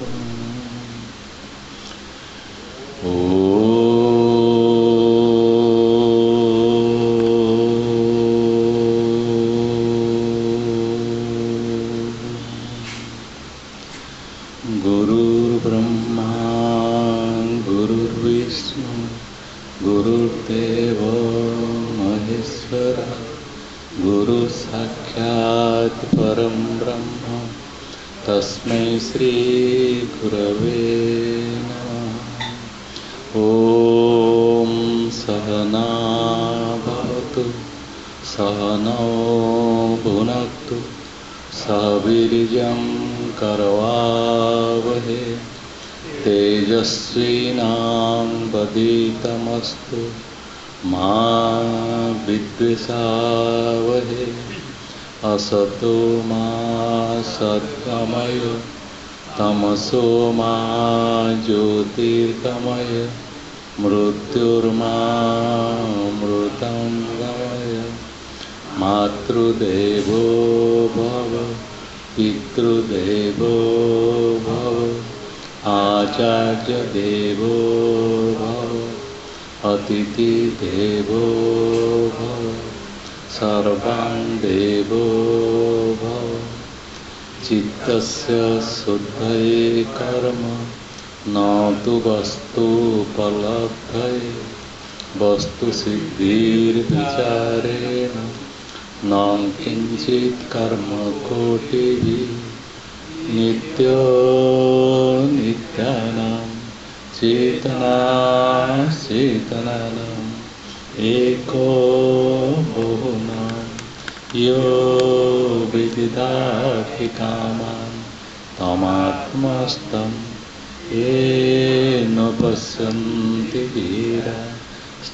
गुरुर्ब्रह्मा गुरुर्विष्णु गुरुर्देव महेश्वर गुरु साक्षात् परं ब्रह्म तस्मै श्री गुरवे नमः। ओम सहना भवतु सहनौ भुनक्तु सह वीर्यं करवावहे तेजस्विनावधीतमस्तु मा विद्विषावहे। असतो मा सद्गमय तमसो मा ज्योतिर्गमय मृत्युर्मामृतं गमय। मातृदेवो भव पितृदेवो भव आचार्यदेवो भव अतिथिदेवो भव सर्वं देवो भव। चित्तस्य शुद्धये कर्म न तु वस्तुपलब्धये वस्तुसिद्धिर्विचारेण न किंचित् कर्म कोटिभिः। नित्यो नित्यानां चेतनानाम् एको बहुनां यो विदिदाति कामान् तमात्मस्तं येन पश्यन्ति धीरा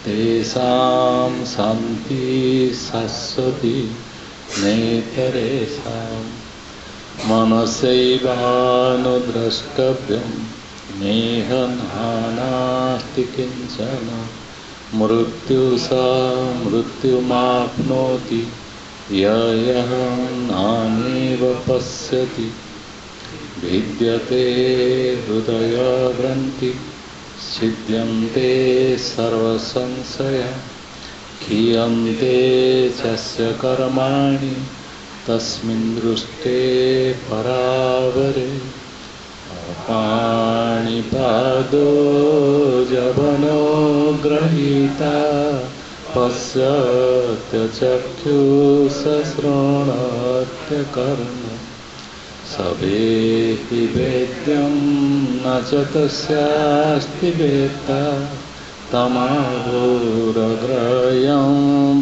तेषां शान्तिः शाश्वती नेतरेषां। मनसैवानुद्रष्टव्यं नेह नास्ति किंचन मृत्युसा मृत्युमाप्नोति यः नानेव पश्यति। भिद्यते हृदयग्रन्थि छिद्यन्ते सर्वसंशया क्षीयन्ते चस्य कर्माणि तस्मिन् दृष्टे परावरे। पाणिपादो जवनो गृहीता पश्यत्य चक्षुषश्रवणत्य कर्म सवेति वेद्यं न च तस्यास्ति वेत्ता तमाहुरग्रह्यं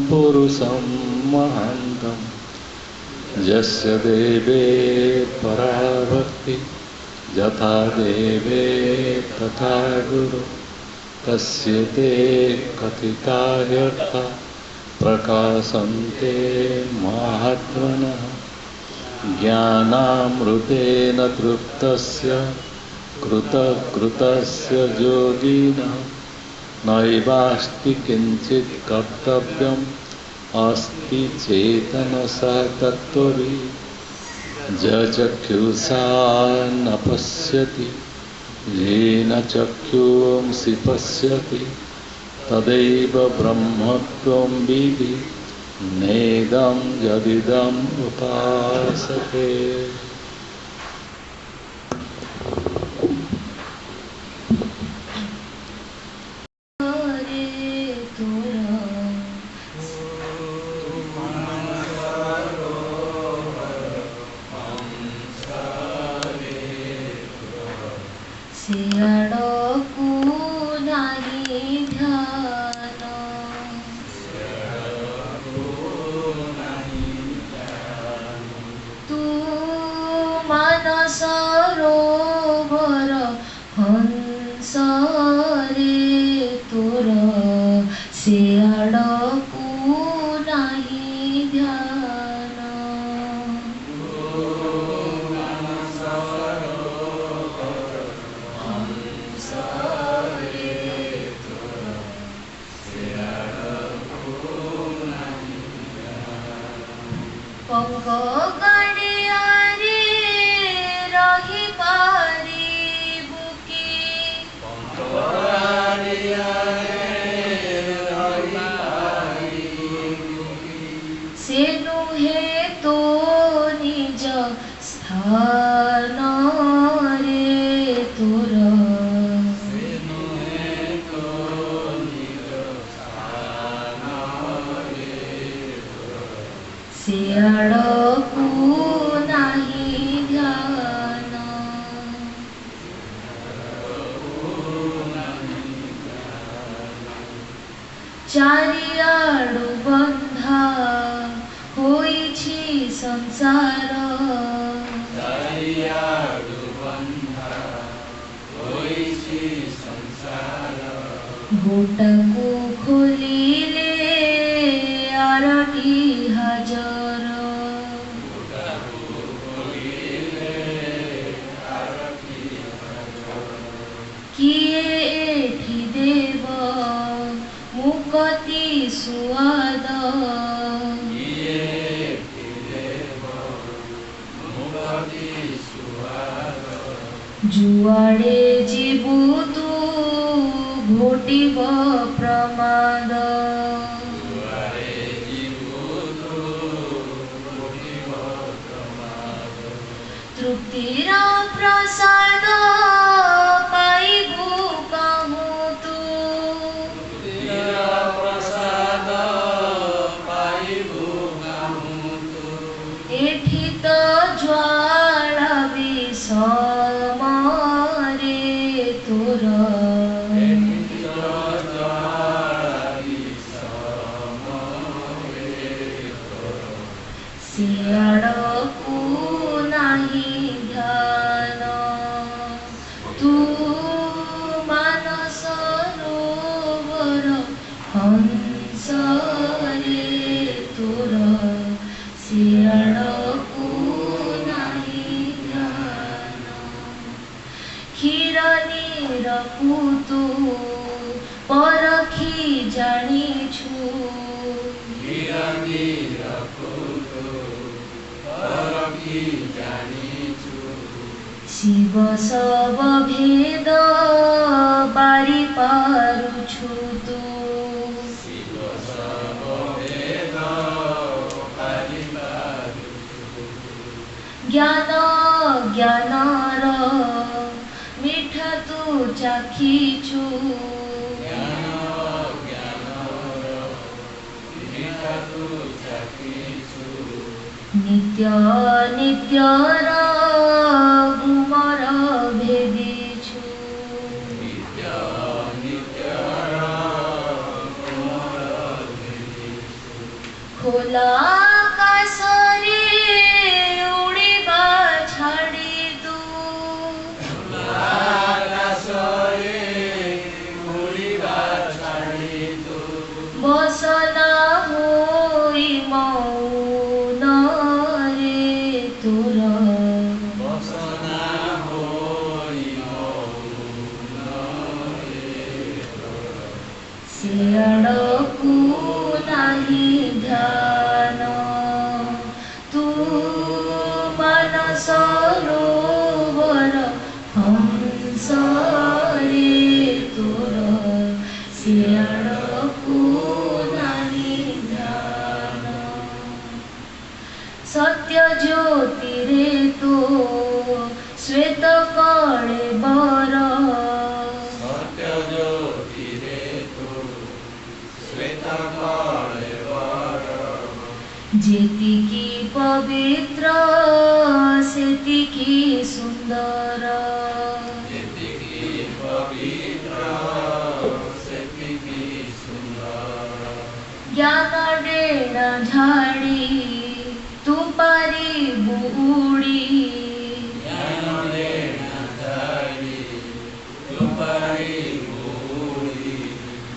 पुरुषं महान्तं। यस्य देवे पराभक्ति यथा देवे तथा गुरु तस्य ते कथिता ह्यर्था प्रकाशन्ते महात्मनः। ज्ञानामृतेन तृप्तस्य कृतकृतस्य योगिनः नैवास्ति किंचित् कर्तव्यम् अस्ति चेतनसा तत्त्ववित्। चक्षुषा न पश्यति येन चक्षुंसि पश्यति तदैव ब्रह्मत्वं विद्धि नेदं यदिदम् उपासते। सियाड़ोकु नाही ध्यान तू मानस सरोवर हंस रे तोर सियाड़ोकु नाही ध्यान। चारिआडु बंधा होइछि संसार चारिआडु बंधा होइछि संसार गोटाको खोलिले आरटी हजार किए एठी देव मुक्ति सुआद जुआड़े जीवु तू घोटिब प्रमाद तृप्तिर प्रसाद पाइबु कहूँ तू एठी तो ज्वाला विषमरे तोर सियाड़कू नाही ध्यान तू मानस सरोवर हंस रे तोर सियाड़कू नाही ध्यान क्षीर नीर पूतू परखी जानिछु शिव सब भेद बारी पारुछु तू ज्ञान ज्ञानर मिठा तू चाखिछु नित्य नित्यर गुमर भेदिछु खोला आकाशरे उड़िबा छाड़ी तू बसना होई मौन रे तोर सियाड़कू नाही ध्यान तू मानस सरोवर हंस रे तोर सियाड़कू नाही ध्यान सत्य ज्योति रे तो श्वेत कळे बर जेतिकी पवित्र सेतिकी सुंदर ज्ञान डेण झाड़ी तू पारी बुड़ी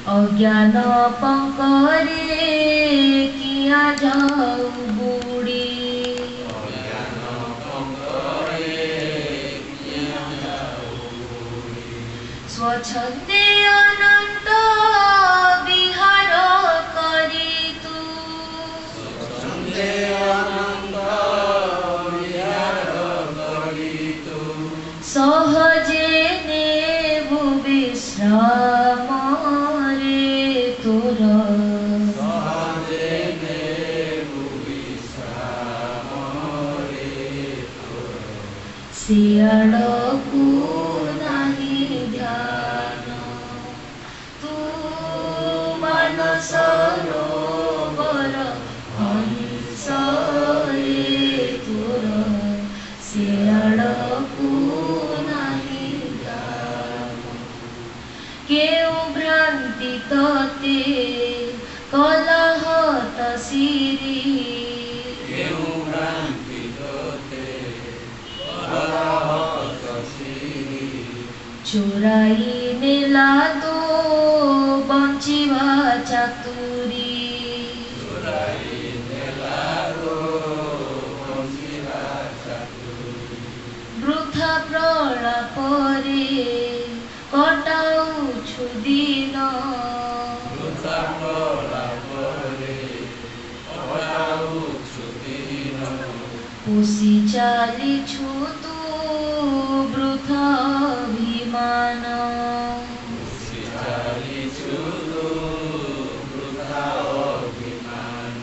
अज्ञान पंकरे किया जाऊ बुड़ी स्वच्छंदे अनंत विहार करी तू सहजे नेबु विश्राम रे तोर सियाड़कू नाही ध्यान तू मानस सरोवर हंस रे तोर सियाड़कू नाही ध्यान केउ भ्रांति तते कलहत सिरी केहू भ्रांति तोते कलहत सिरी चोराई नेला तो बंचिवा चातुरी चोराई नेलारो बंचिवा चातुरी वृथा प्रलापरे कटाउछु दिन वृथा प्रलापरे कटाउछु दिन पोषि चालिछु तु वृथा अभिमान चालिछु वृथा अभिमान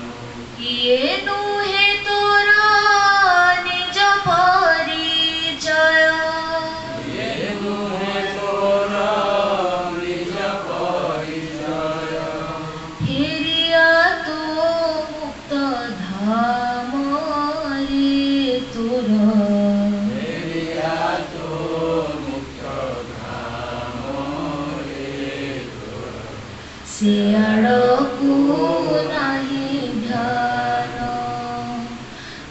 किए नुहे तोर निज परिचय फेरिया तो मुक्त धाम रे तोर सियाड़कू नाही ध्यान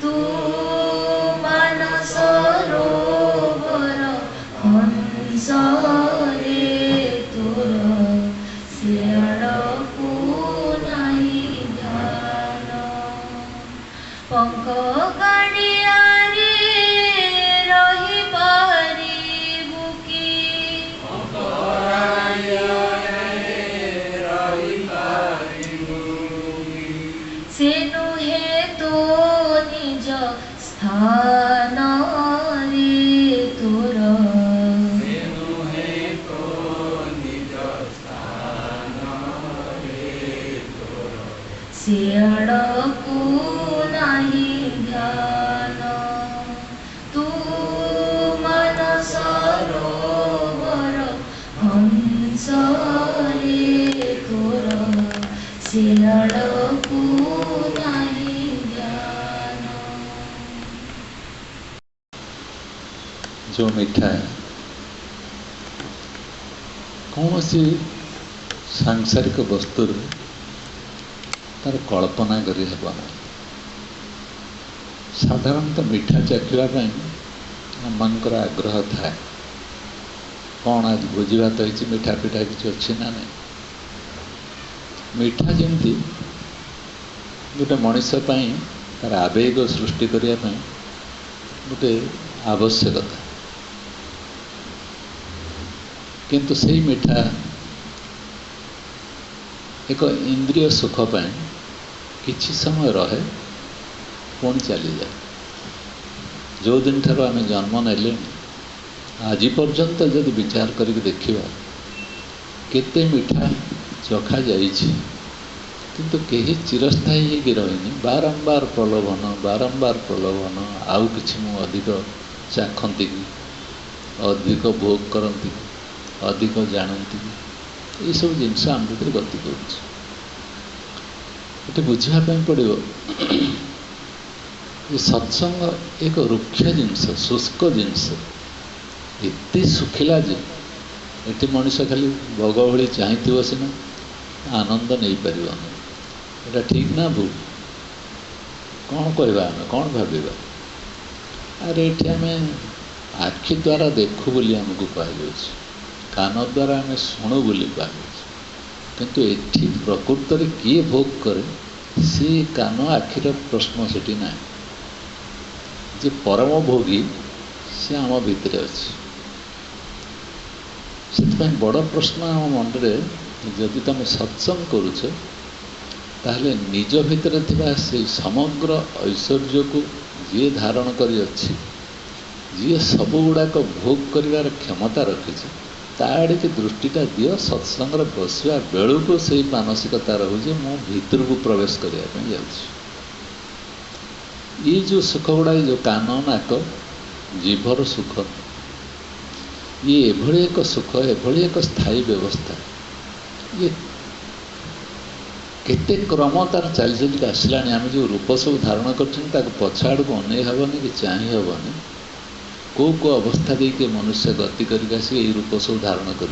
तू मानस सरोवर हंस रे तोर सियाड़कू नाही ध्यान पंख गाड़ियारे रही पारिबु की से नुहे तो निज स्थान रे तोर सियाड़कू नाही ध्यान तू मानस सरोवर हंस रे तोर सियाड़कू नाही ध्यान जो मिठा कौन सी सांसारिक वस्तु तार कल्पना करी हेब साधारणतः मिठा चाखिबा आमर आग्रह थाए कौन आज भोजी भात होती मिठा पिठा किसी अच्छी ना नहीं मिठा जमी गोटे मनीष तार आवेग सृष्टि करने गोटे आवश्यकता किंतु से मिठा एक इंद्रिय सुख पाए किछि समय रहे पुणी चली जाए जो दिन ठार आम जन्म नेले आज पर्यंत जदि विचार करके देखिबा केते मिठा चखा जाइछि किंतु केही चिरस्थायी होगी रही बारंबार प्रलोभन आउ किछि मु अधिक चाखती अधिक भोग करती अधिक जानती ये सब जिनस आम भर गति कर बुझापी पड़ो ये सत्संग एक रुक्ष जिनस शुष्क जिनस एत सुखिला जे ये मनीष खाली बग भली चाहती सीना आनंद नहीं पार यहाँ ठीक ना भूल कौन कहवा आम कौन भावा अरे ये आम आखि द्वारा देखु बोली आमको कहुच्छे कान द्वारा आम शुणु बोली कहुच्छे किंतु एठी प्रकृत में किए भोग करे सी कान आखिर प्रश्न सेठी ना जे परम भोगी से आम भितर अच्छे से बड़ प्रश्न आम मन में जदि तुम सत्संग करुच ताहले निज भितर थिबा से समग्र ऐश्वर्य को जी धारण करी अच्छी जी सब गुड़ाक भोग कर क्षमता रखी ताड़े के दृष्टिटा दियो सत्संग बसवा बेलू को से मानसिकता रोचे मो भीतर को प्रवेश करने जाऊँ ये जो सुख गुड़ा जो कान नाक जीभर सुख ये एभली एक सुख एभली एक स्थायी व्यवस्था ये केते क्रम तार चली चलिक आसला आम जो रूप सब धारण कर पछ आड़ को अनै हेनी कि चाह हेनी कौ अवस्था दे के मनुष्य गति करके आसी रूप सब धारण कर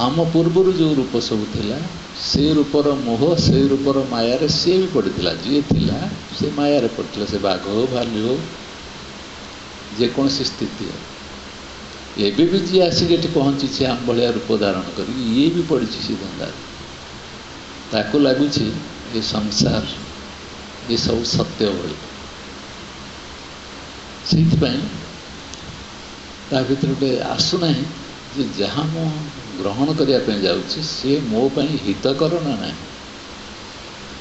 आम पूर्वर जो रूप सब थिला से रूपर मोह से रूपर मायारे सी भी पड़ता जी थिला से मायारे पड़ता से बाघ हो भालू हो जेकोसी स्थिति हो एबे भी जी आसिक ये पहुँची आम भाया रूप धारण कर ये भी पड़ी सी धंदा ताको लगुच ये संसार ये सब सत्य भली से भर गोटे आसुना जे जहाँ मु ग्रहण करने जाऊँगी सी मो हितकर ना ना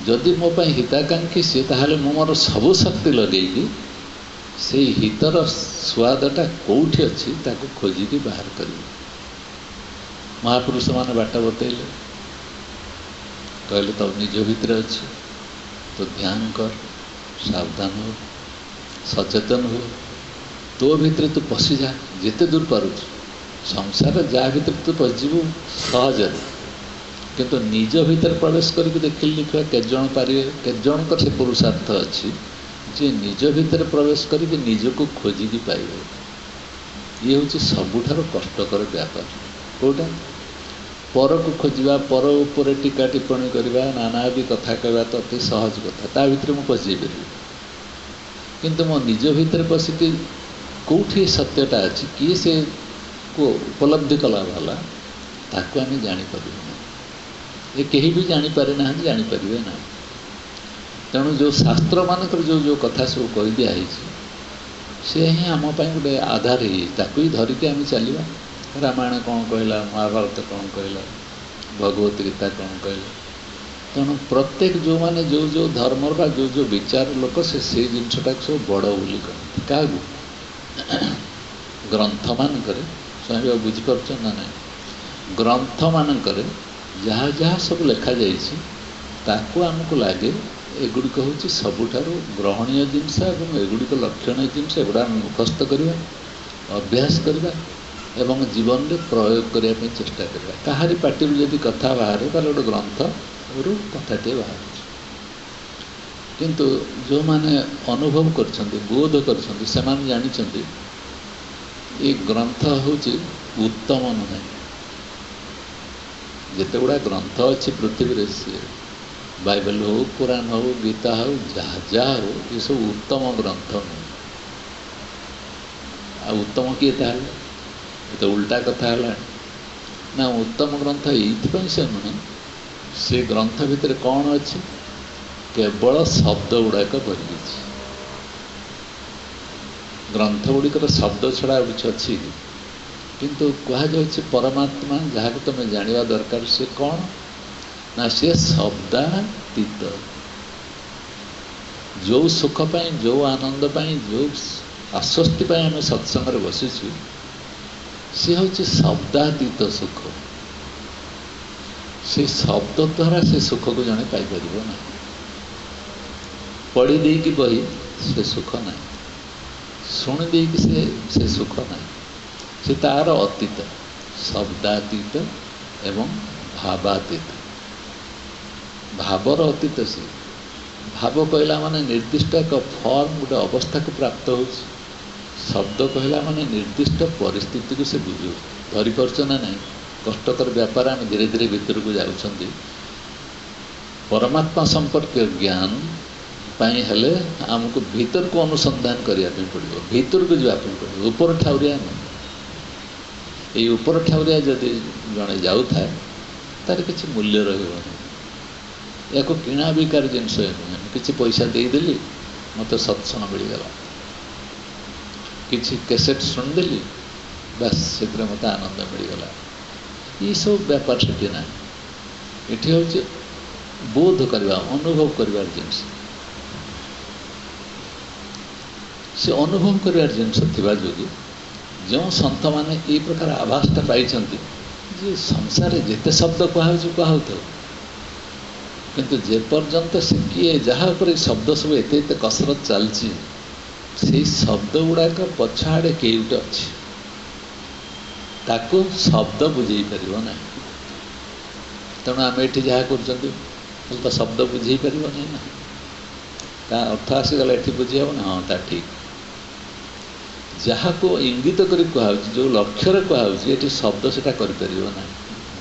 जदि मो हिताकांक्षी सी ताहले मु मोर सबु शक्ति लगे से हितर स्वादटा कौटी अच्छी ताको खोजिकी बाहर कर महापुरुष मैंने बाट बतैले कहले तो निज भितर अच्छे तो ध्यान कर सावधान हो सचेतन हो तो भितर तू पशि जा जिते दूर पार संसार जहाँ भीतर तू पशिबू सहज किंतु निज भीतर प्रवेश करके देखिल लिखा केजन पारे केजन से पुरुषार्थ अच्छी जे निज भीतर प्रवेश करके निजको खोजिकी पाइबे ये हूँ सबुठार कष्टकर व्यापार कौटा पर को खोजा पर उपर टीका टिप्पणी करवा नाना भी कथा कहवा तो अति सहज कथा ता भीतर मुझे पशि पारि किंतु मो निज भीतर पशिकी कौटी सत्यटा अच्छी किए से को उपलब्धि कला वाला ताको आम जापर ये कहीं भी जानीपारे ना जानीपारे ना तेणु जो शास्त्र मानक जो जो कथा सब कही दिखाई से ही आम गोटे आधार ही धरिकी आम चलवा रामायण कौन कहला महाभारत कौन कहला भगवत गीता कौन कहला तेणु प्रत्येक जो माने जो जो धर्म बा जो जो विचार लोक से जिनटा सब बड़ बोली कहते क्या ग्रंथ मानक स्वयं बुझीपार ना ना ग्रंथ मानक जहाँ जहाँ सब लिखा जाकू आमको लगे एगुड़िक हूँ सबुठार ग्रहणीय जिनस एगुड़िक लक्षणीय जिनस एगुड़ा मुखस्त करवा अभ्यास करवा एवं जीवन में प्रयोग करने चेष्टा करवा कहारी पार्टी जदि कथा बाहर गोटे ग्रंथ रू कथाटे बाहर किंतु जो माने अनुभव कर बोध कर जानी ये ग्रंथ हूँ उत्तम नुहे जिते गुड़ा ग्रंथ अच्छी पृथ्वी से बाइबल हो कुरान हो गीता हो जहाँ जहाँ हो ये सब उत्तम ग्रंथ नुहे आ उत्तम किए ताहले तो उल्टा कथा है ना उत्तम ग्रंथ ये से नुहे से ग्रंथ भितर कौन अच्छी केवल शब्द गुड़ाक भरी ग्रंथ गुड़िकर शब्द छड़ा कुछ अच्छी किंतु कहुच्छे परमात्मा जहाँ को तुम जाना दरकार से कौन ना सी शब्दातीत जो सुख पाई जो आनंद पाई जो आश्वस्ति पाई आम सत्संग बसीचु सी हूँ शब्दातीत सुख से शब्द द्वारा से सुख को जड़े पाइपर ना पढ़ी देकी बही से सुख ना शुणी देकी से सुख ना से तार अतीत शब्दातीत एवं भावातीत भावर अतीत से भाव कहला माने निर्दिष्ट एक फॉर्म गोटे अवस्था को प्राप्त हो शब्द कहला माने निर्दिष्ट परिस्थिति को से बुझे धरीपार ना ना कष्टकर व्यापार आम धीरे धीरे भीतर को जाऊँगी परमात्मा संपर्क ज्ञान पाई हेले आमको भीतर को अनुसंधान करने पड़ो भीतर को जावाई पड़ो ऊपर ठाउरिया नहीं ये ऊपर ठाउरिया जदि जड़े जाऊ था तार किसी मूल्य रही या किणा बिकार जिनस नुहे किसी पैसा देदेली मत सत्संग मिलगला किसी कैसेट शुणिदेली बस से मत आनंद मिलगला ये सब व्यापार से ना ये हूँ बोध करवा अनुभव कर जिनस से अनुभव कर जिनस थिबा जोगी जो सन्त मैंने ये प्रकार आभासटा पाई जे संसार जिते शब्द कहु किंतु जेपर्यंत से किए जहाँ पर शब्द सब एत कसरत चलती से शब्द गुड़ाक पछाड़े किए गोटे अच्छी ताको शब्द बुझे पार ना तेणु आम ये जहाँ कर तो शब्द बुझे पार ना ता अर्थ आसीगला ये बुझे ना हाँ ता ठीक जहाँ को इंगित कर जो लक्ष्य कहूँ ये शब्द से ना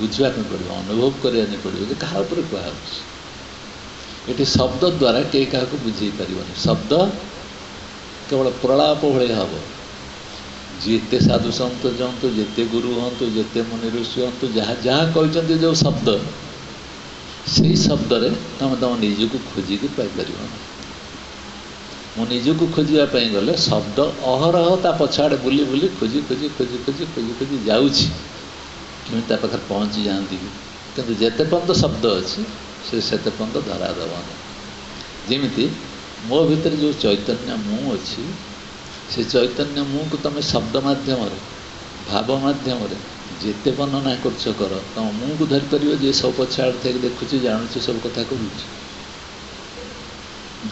बुझा पड़ो अनुभव करने पड़ो कि क्या कहुच्छे ये शब्द द्वारा कई क्या बुझे पारन शब्द केवल प्रलाप भाई हम जिते साधु सन्त जातु जिते गुरु हूँ जिते मुनि ऋषि हूँ जहाँ जहाँ कहते जो शब्द से शब्द तुम तुम निजक खोजिकी पाइपर मु निजक खोजापी गले शब्द अहरह ता पछाड़े बुली बुली खोजी खोजी खोजी खोजी खोजी खोजी जाऊँगी केमी पाखे पहुँची जाती कि जिते पर्यंत शब्द अच्छी से पर्यंत धरा दबन जमी मो भितर जो चैतन्य मु अच्छी से चैतन्य मु को तुम शब्द मध्यम भाव मध्यम जिते वर्णना कर तुम मु को धरीपर जे सब पछाड़ थे देखुची जानूँ सब कथा करुँच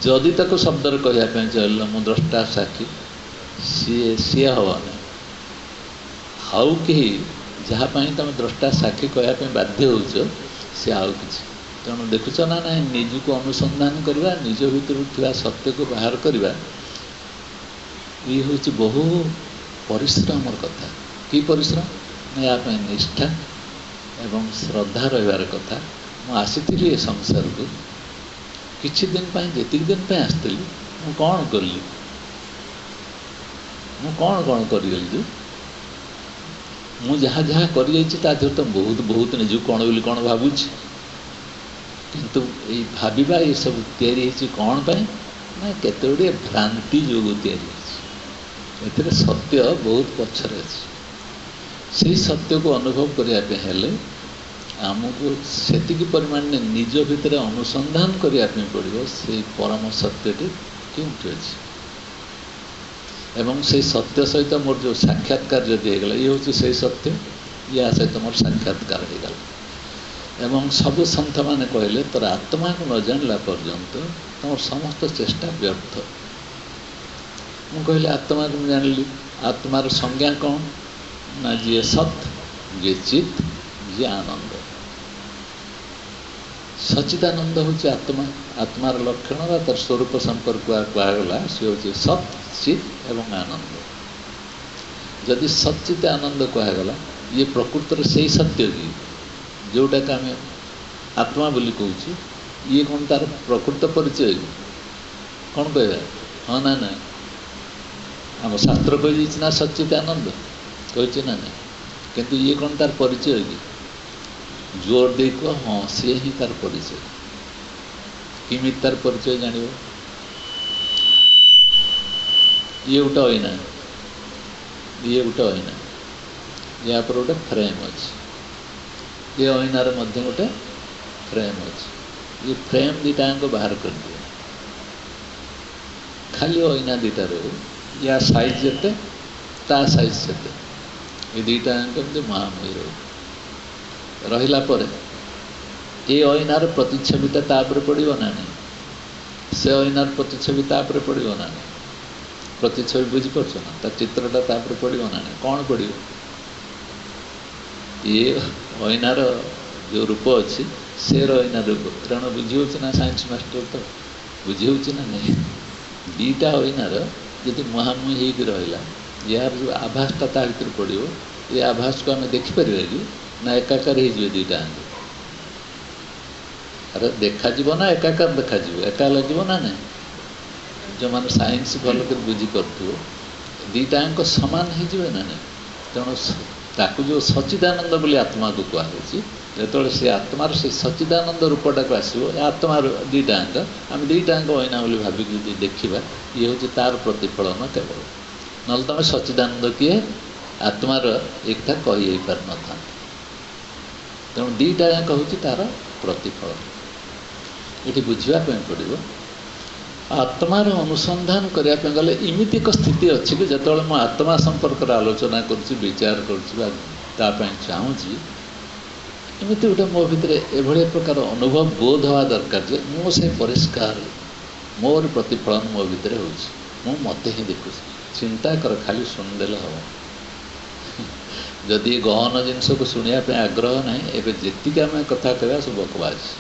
जदि ताको शब्द कहवाई चल मु द्रष्टा साक्षी सी सी हवानी आउ कहीं जहाँपाई तुम द्रष्टा साक्षी कहवाई बाध्य हो सी आउ कि तेणु देखुच ना ना निजक अनुसंधान करवा निज भितर थी सत्य को बाहर करवा ये हूँ बहु परिश्रम कथा कि परिश्रम याप निष्ठा एवं श्रद्धा रही कथा मुझे आसी ए संसार को किछि दिन जी दिन आसती मु कौन कली मु कौन करगली मु जहाँ जहाँ कर तो बहुत बहुत निज कौन बोली कौन भावुची किंतु ये भाविबा ये सब तैयारी कौन पाई ना केते गुड़े भ्रांति जो तैयारी सत्य बहुत पछरे अच्छी सत्य को अनुभव करने हेले आमको सेतिकी परिमाण निज भितर अनुसंधान करने पड़ो से परम सत्यटी क्योंकि अच्छी एवं से सत्य सहित मोर जो साक्षात्कार जब होगा ये हूँ से सत्य या सहित मोर साक्षात्कार होगा एवं सब सन्थ मैंने कहले तोर आत्मा को न जानला पर्यंत तुम समस्त चेष्टा व्यर्थ मु कहले आत्मा को जान आत्मार संज्ञा कौन ना जी सत जी चित जी आनंद सच्चिदानंद हूँ आत्मा आत्मार लक्षण बा तार स्वरूप संपर्क कहगला सी हूँ सत चित एवं आनंद जदि सच्चित आनंद कहगला ये प्रकृतर से ही सत्य कि जोटा कि आम आत्मा बोली कहूँ ये कौन तार प्रकृत परिचय कौन कह हाँ ना ना आम शास्त्र कही ना सच्चित आनंद कही ना ना किंतु ये कौन तार परिचय कि जोर दे कह हाँ सी ही तार परिचय किमी तार परिचय जान ये गोटे होना ये गोटे होना या पर गोटे फ्रेम अच्छी ये अइनार मध्य गोटे फ्रेम अच्छी ये फ्रेम दीटा बाहर कर दिए खाली अइना दीटा रो या साइज जेते ता साइज सेते ये दीटा एमती महामयी रहिला परे ये अइनार प्रतिच्छबिता तापर पड़ो ना नहीं से अइनार प्रतिच्छबि तापर पड़ो ना नहीं प्रतिच्छबि बुझीपार ना ता चित्रटा तापर पड़ो ना नहीं कौन पड़ो ये अइनार जो रूप अच्छी से अइना रूप तेणु बुझी ना साइंस मास्टर तो बुझी ना नहीं दीटा अइनार जदि मुहांमुही हो रहा यार जो आभासटा ता भीतर पड़ो ये आभास को आम देखिपर कि ना एकाकार हो दीटा अरे देखा ना एकाकार देखा एका लगे ना नहीं जो मैंने साइंस भल कर बुझी कर दीटा सामान हो ना नहीं तेणु ताकू जो सच्चिदानंद बोली आत्मा को कहुच्छी जो से आत्मार से सच्चिदानंद रूपटा को आसो आत्मार दीटा आम दीटा अइना बोली भाविक देखा ये हूँ तार प्रतिफलन केवल ना तुम सच्चिदानंद किए आत्मार एकता कही पार न था तेणु दीटा हूँ तार प्रतिफलन ये बुझापी पड़ो आत्मार अनुसंधान करने गले इमिति एक स्थिति अच्छी कि जो मैं आत्मा संपर्क आलोचना कर विचार कर चाहूँगी एमती गोटे मो भितर एभली प्रकार अनुभव बोध हवा दरकार जे मुझे परिष्कार मोर प्रतिफलन मो भितर हो मत ही देखु चिंता कर खाली शुणिदेले हम जदि गहन जिनस को शुणापी आग्रह ना एवं जी आम कथा कह सब बकवास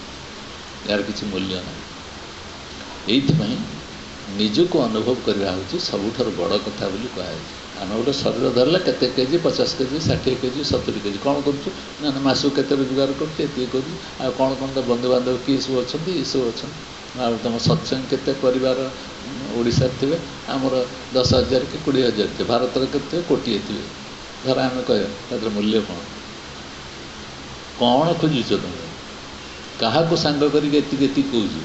यार किसी मूल्य ना ये निजको अनुभव करवा हूँ सबुठार बड़ कथा बोली कहुच्छी ଆମେ ଗୋଟେ ଶରୀର ଧରିଲେ କେତେ କେଜି 50 କେଜି 60 କେଜି 70 କେଜି କ'ଣ କରୁଛୁ ନା ମାସକୁ କେତେ ରୋଜଗାର କରୁଛୁ ଏତିକି କରୁଛୁ ଆଉ କ'ଣ ତ ବନ୍ଧୁବାନ୍ଧବ କିଏ ସବୁ ଅଛନ୍ତି ଏସବୁ ଅଛନ୍ତି ଆଉ ତୁମ ସତ୍ସଙ୍ଗ କେତେ ପରିବାର ଓଡ଼ିଶାରେ ଥିବେ ଆମର 10,000 କି 20,000 ଥିବେ ଭାରତରେ କେତେ ଥିବେ କୋଟିଏ ଥିବେ ଧର ଆମେ କହିବା ତାର ମୂଲ୍ୟ କ'ଣ ଖୋଜୁଛ ତୁମେ କାହାକୁ ସାଙ୍ଗ କରିକି ଏତିକି କହୁଛୁ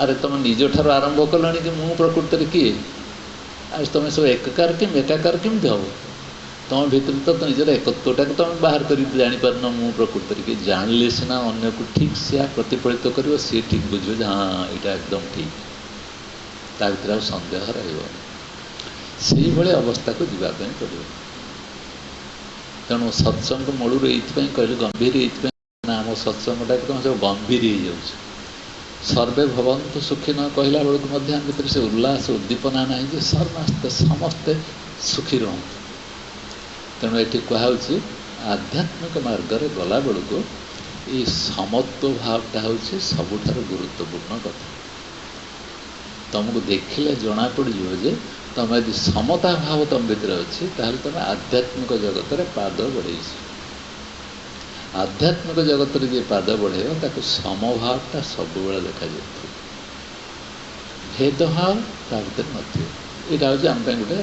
ଆରେ ତୁମେ ନିଜଠାରୁ ଆରମ୍ଭ କଲଣି କି ମୁଁ ପ୍ରକୃତରେ କିଏ ଆଉ ତୁମେ ସବୁ ଏକାକାର କେମିତି ହେବ ତୁମ ଭିତରେ ତ ନିଜର ଏକତ୍ୱଟାକୁ ତୁମେ ବାହାର କରିକି ଜାଣିପାରୁନ ମୁଁ ପ୍ରକୃତରେ କିଏ ଜାଣିଲେ ସିନା ଅନ୍ୟକୁ ଠିକ୍ ସିଏ ପ୍ରତିଫଳିତ କରିବ ସିଏ ଠିକ୍ ବୁଝିବ ଯେ ହଁ ଏଇଟା ଏକଦମ ଠିକ୍ ତା ଭିତରେ ଆଉ ସନ୍ଦେହ ରହିବ ସେଇଭଳି ଅବସ୍ଥାକୁ ଯିବା ପାଇଁ ପଡ଼ିବ ତେଣୁ ସତ୍ସଙ୍ଗ ମୂଳରୁ ଏଇଥିପାଇଁ କହିଲେ ଗମ୍ଭୀର ଏଇଥିପାଇଁ ନା ଆମ ସତ୍ସଙ୍ଗଟାକୁ ତୁମେ ସବୁ ଗମ୍ଭୀର ହେଇଯାଉଛି ସର୍ବେ ଭବନ୍ତୁ ସୁଖୀ ନ କହିଲା ବେଳକୁ ମଧ୍ୟ ଆମ ଭିତରେ ସେ ଉଲ୍ଲାସ ଉଦ୍ଦୀପନା ନାହିଁ ଯେ ସମସ୍ତେ ସୁଖୀ ରୁହନ୍ତୁ ତେଣୁ ଏଠି କୁହାହେଉଛି ଆଧ୍ୟାତ୍ମିକ ମାର୍ଗରେ ଗଲାବେଳକୁ ଏଇ ସମତ୍ୱ ଭାବଟା ହେଉଛି ସବୁଠାରୁ ଗୁରୁତ୍ୱପୂର୍ଣ୍ଣ କଥା ତୁମକୁ ଦେଖିଲେ ଜଣାପଡ଼ିଯିବ ଯେ ତୁମେ ଯଦି ସମତା ଭାବ ତୁମ ଭିତରେ ଅଛି ତାହେଲେ ତୁମେ ଆଧ୍ୟାତ୍ମିକ ଜଗତରେ ପାଦ ବଢ଼େଇଛ ଆଧ୍ୟାତ୍ମିକ ଜଗତରେ ଯିଏ ପାଦ ବଢ଼େଇବ ତାକୁ ସମଭାବଟା ସବୁବେଳେ ଦେଖାଯାଉଥିବ ଭେଦଭାବ ତା ଭିତରେ ନଥିବ ଏଇଟା ହେଉଛି ଆମ ପାଇଁ ଗୋଟେ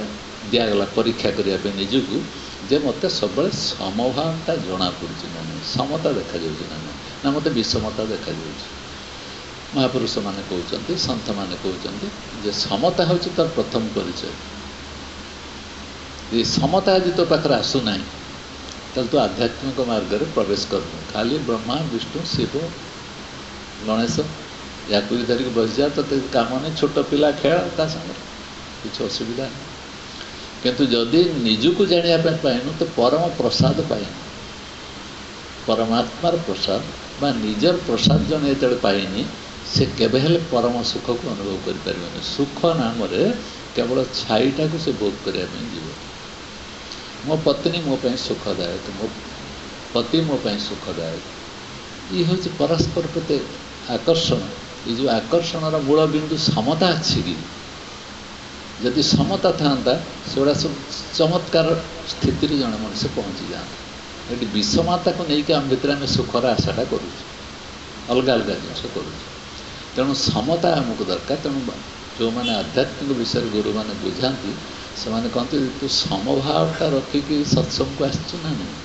ଦିଆଗଲା ପରୀକ୍ଷା କରିବା ପାଇଁ ନିଜକୁ ଯେ ମୋତେ ସବୁବେଳେ ସମଭାବଟା ଜଣାପଡ଼ୁଛି ନା ନାହିଁ ସମତା ଦେଖାଯାଉଛି ନା ନାହିଁ ନା ମୋତେ ବିଷମତା ଦେଖାଯାଉଛି ମହାପୁରୁଷମାନେ କହୁଛନ୍ତି ସନ୍ଥମାନେ କହୁଛନ୍ତି ଯେ ସମତା ହେଉଛି ତାର ପ୍ରଥମ ପରିଚୟ ଏ ସମତା ଯଦି ତୋ ପାଖରେ ଆସୁନାହିଁ ତାହେଲେ ତୁ ଆଧ୍ୟାତ୍ମିକ ମାର୍ଗରେ ପ୍ରବେଶ କରୁନୁ ଖାଲି ବ୍ରହ୍ମା ବିଷ୍ଣୁ ଶିବ ଗଣେଶ ୟାକୁ ବି ଧରିକି ବସିଯା ତୋତେ କାମ ନାହିଁ ଛୋଟ ପିଲା ଖେଳ ତା ସାଙ୍ଗରେ କିଛି ଅସୁବିଧା ନାହିଁ କିନ୍ତୁ ଯଦି ନିଜକୁ ଜାଣିବା ପାଇଁ ପାଇନୁ ତ ପରମ ପ୍ରସାଦ ପାଇନୁ ପରମାତ୍ମାର ପ୍ରସାଦ ବା ନିଜର ପ୍ରସାଦ ଜଣେ ଯେତେବେଳେ ପାଇନି ସେ କେବେ ହେଲେ ପରମ ସୁଖକୁ ଅନୁଭବ କରିପାରିବନି ସୁଖ ନାମରେ କେବଳ ଛାଇଟାକୁ ସେ ଭୋଗ କରିବା ପାଇଁ ଯିବ ମୋ ପତ୍ନୀ ମୋ ପାଇଁ ସୁଖଦାୟକ ମୋ ପତି ମୋ ପାଇଁ ସୁଖଦାୟକ ଇଏ ହେଉଛି ପରସ୍ପର ପ୍ରତି ଆକର୍ଷଣ ଏ ଯେଉଁ ଆକର୍ଷଣର ମୂଳ ବିନ୍ଦୁ ସମତା ଅଛି କି ଯଦି ସମତା ଥାଆନ୍ତା ସେଗୁଡ଼ା ସବୁ ଚମତ୍କାର ସ୍ଥିତିରେ ଜଣେ ମଣିଷ ପହଞ୍ଚିଯାଆନ୍ତା ଏଠି ବିଷମତାକୁ ନେଇକି ଆମ ଭିତରେ ଆମେ ସୁଖର ଆଶାଟା କରୁଛୁ ଅଲଗା ଅଲଗା ଜିନିଷ କରୁଛୁ ତେଣୁ ସମତା ଆମକୁ ଦରକାର ତେଣୁ ଯେଉଁମାନେ ଆଧ୍ୟାତ୍ମିକ ବିଷୟରେ ଗୁରୁମାନେ ବୁଝାନ୍ତି ସେମାନେ କହନ୍ତି ତୁ ସମଭାବଟା ରଖିକି ସତ୍ସଙ୍ଗକୁ ଆସିଛୁ ନା ନାହିଁ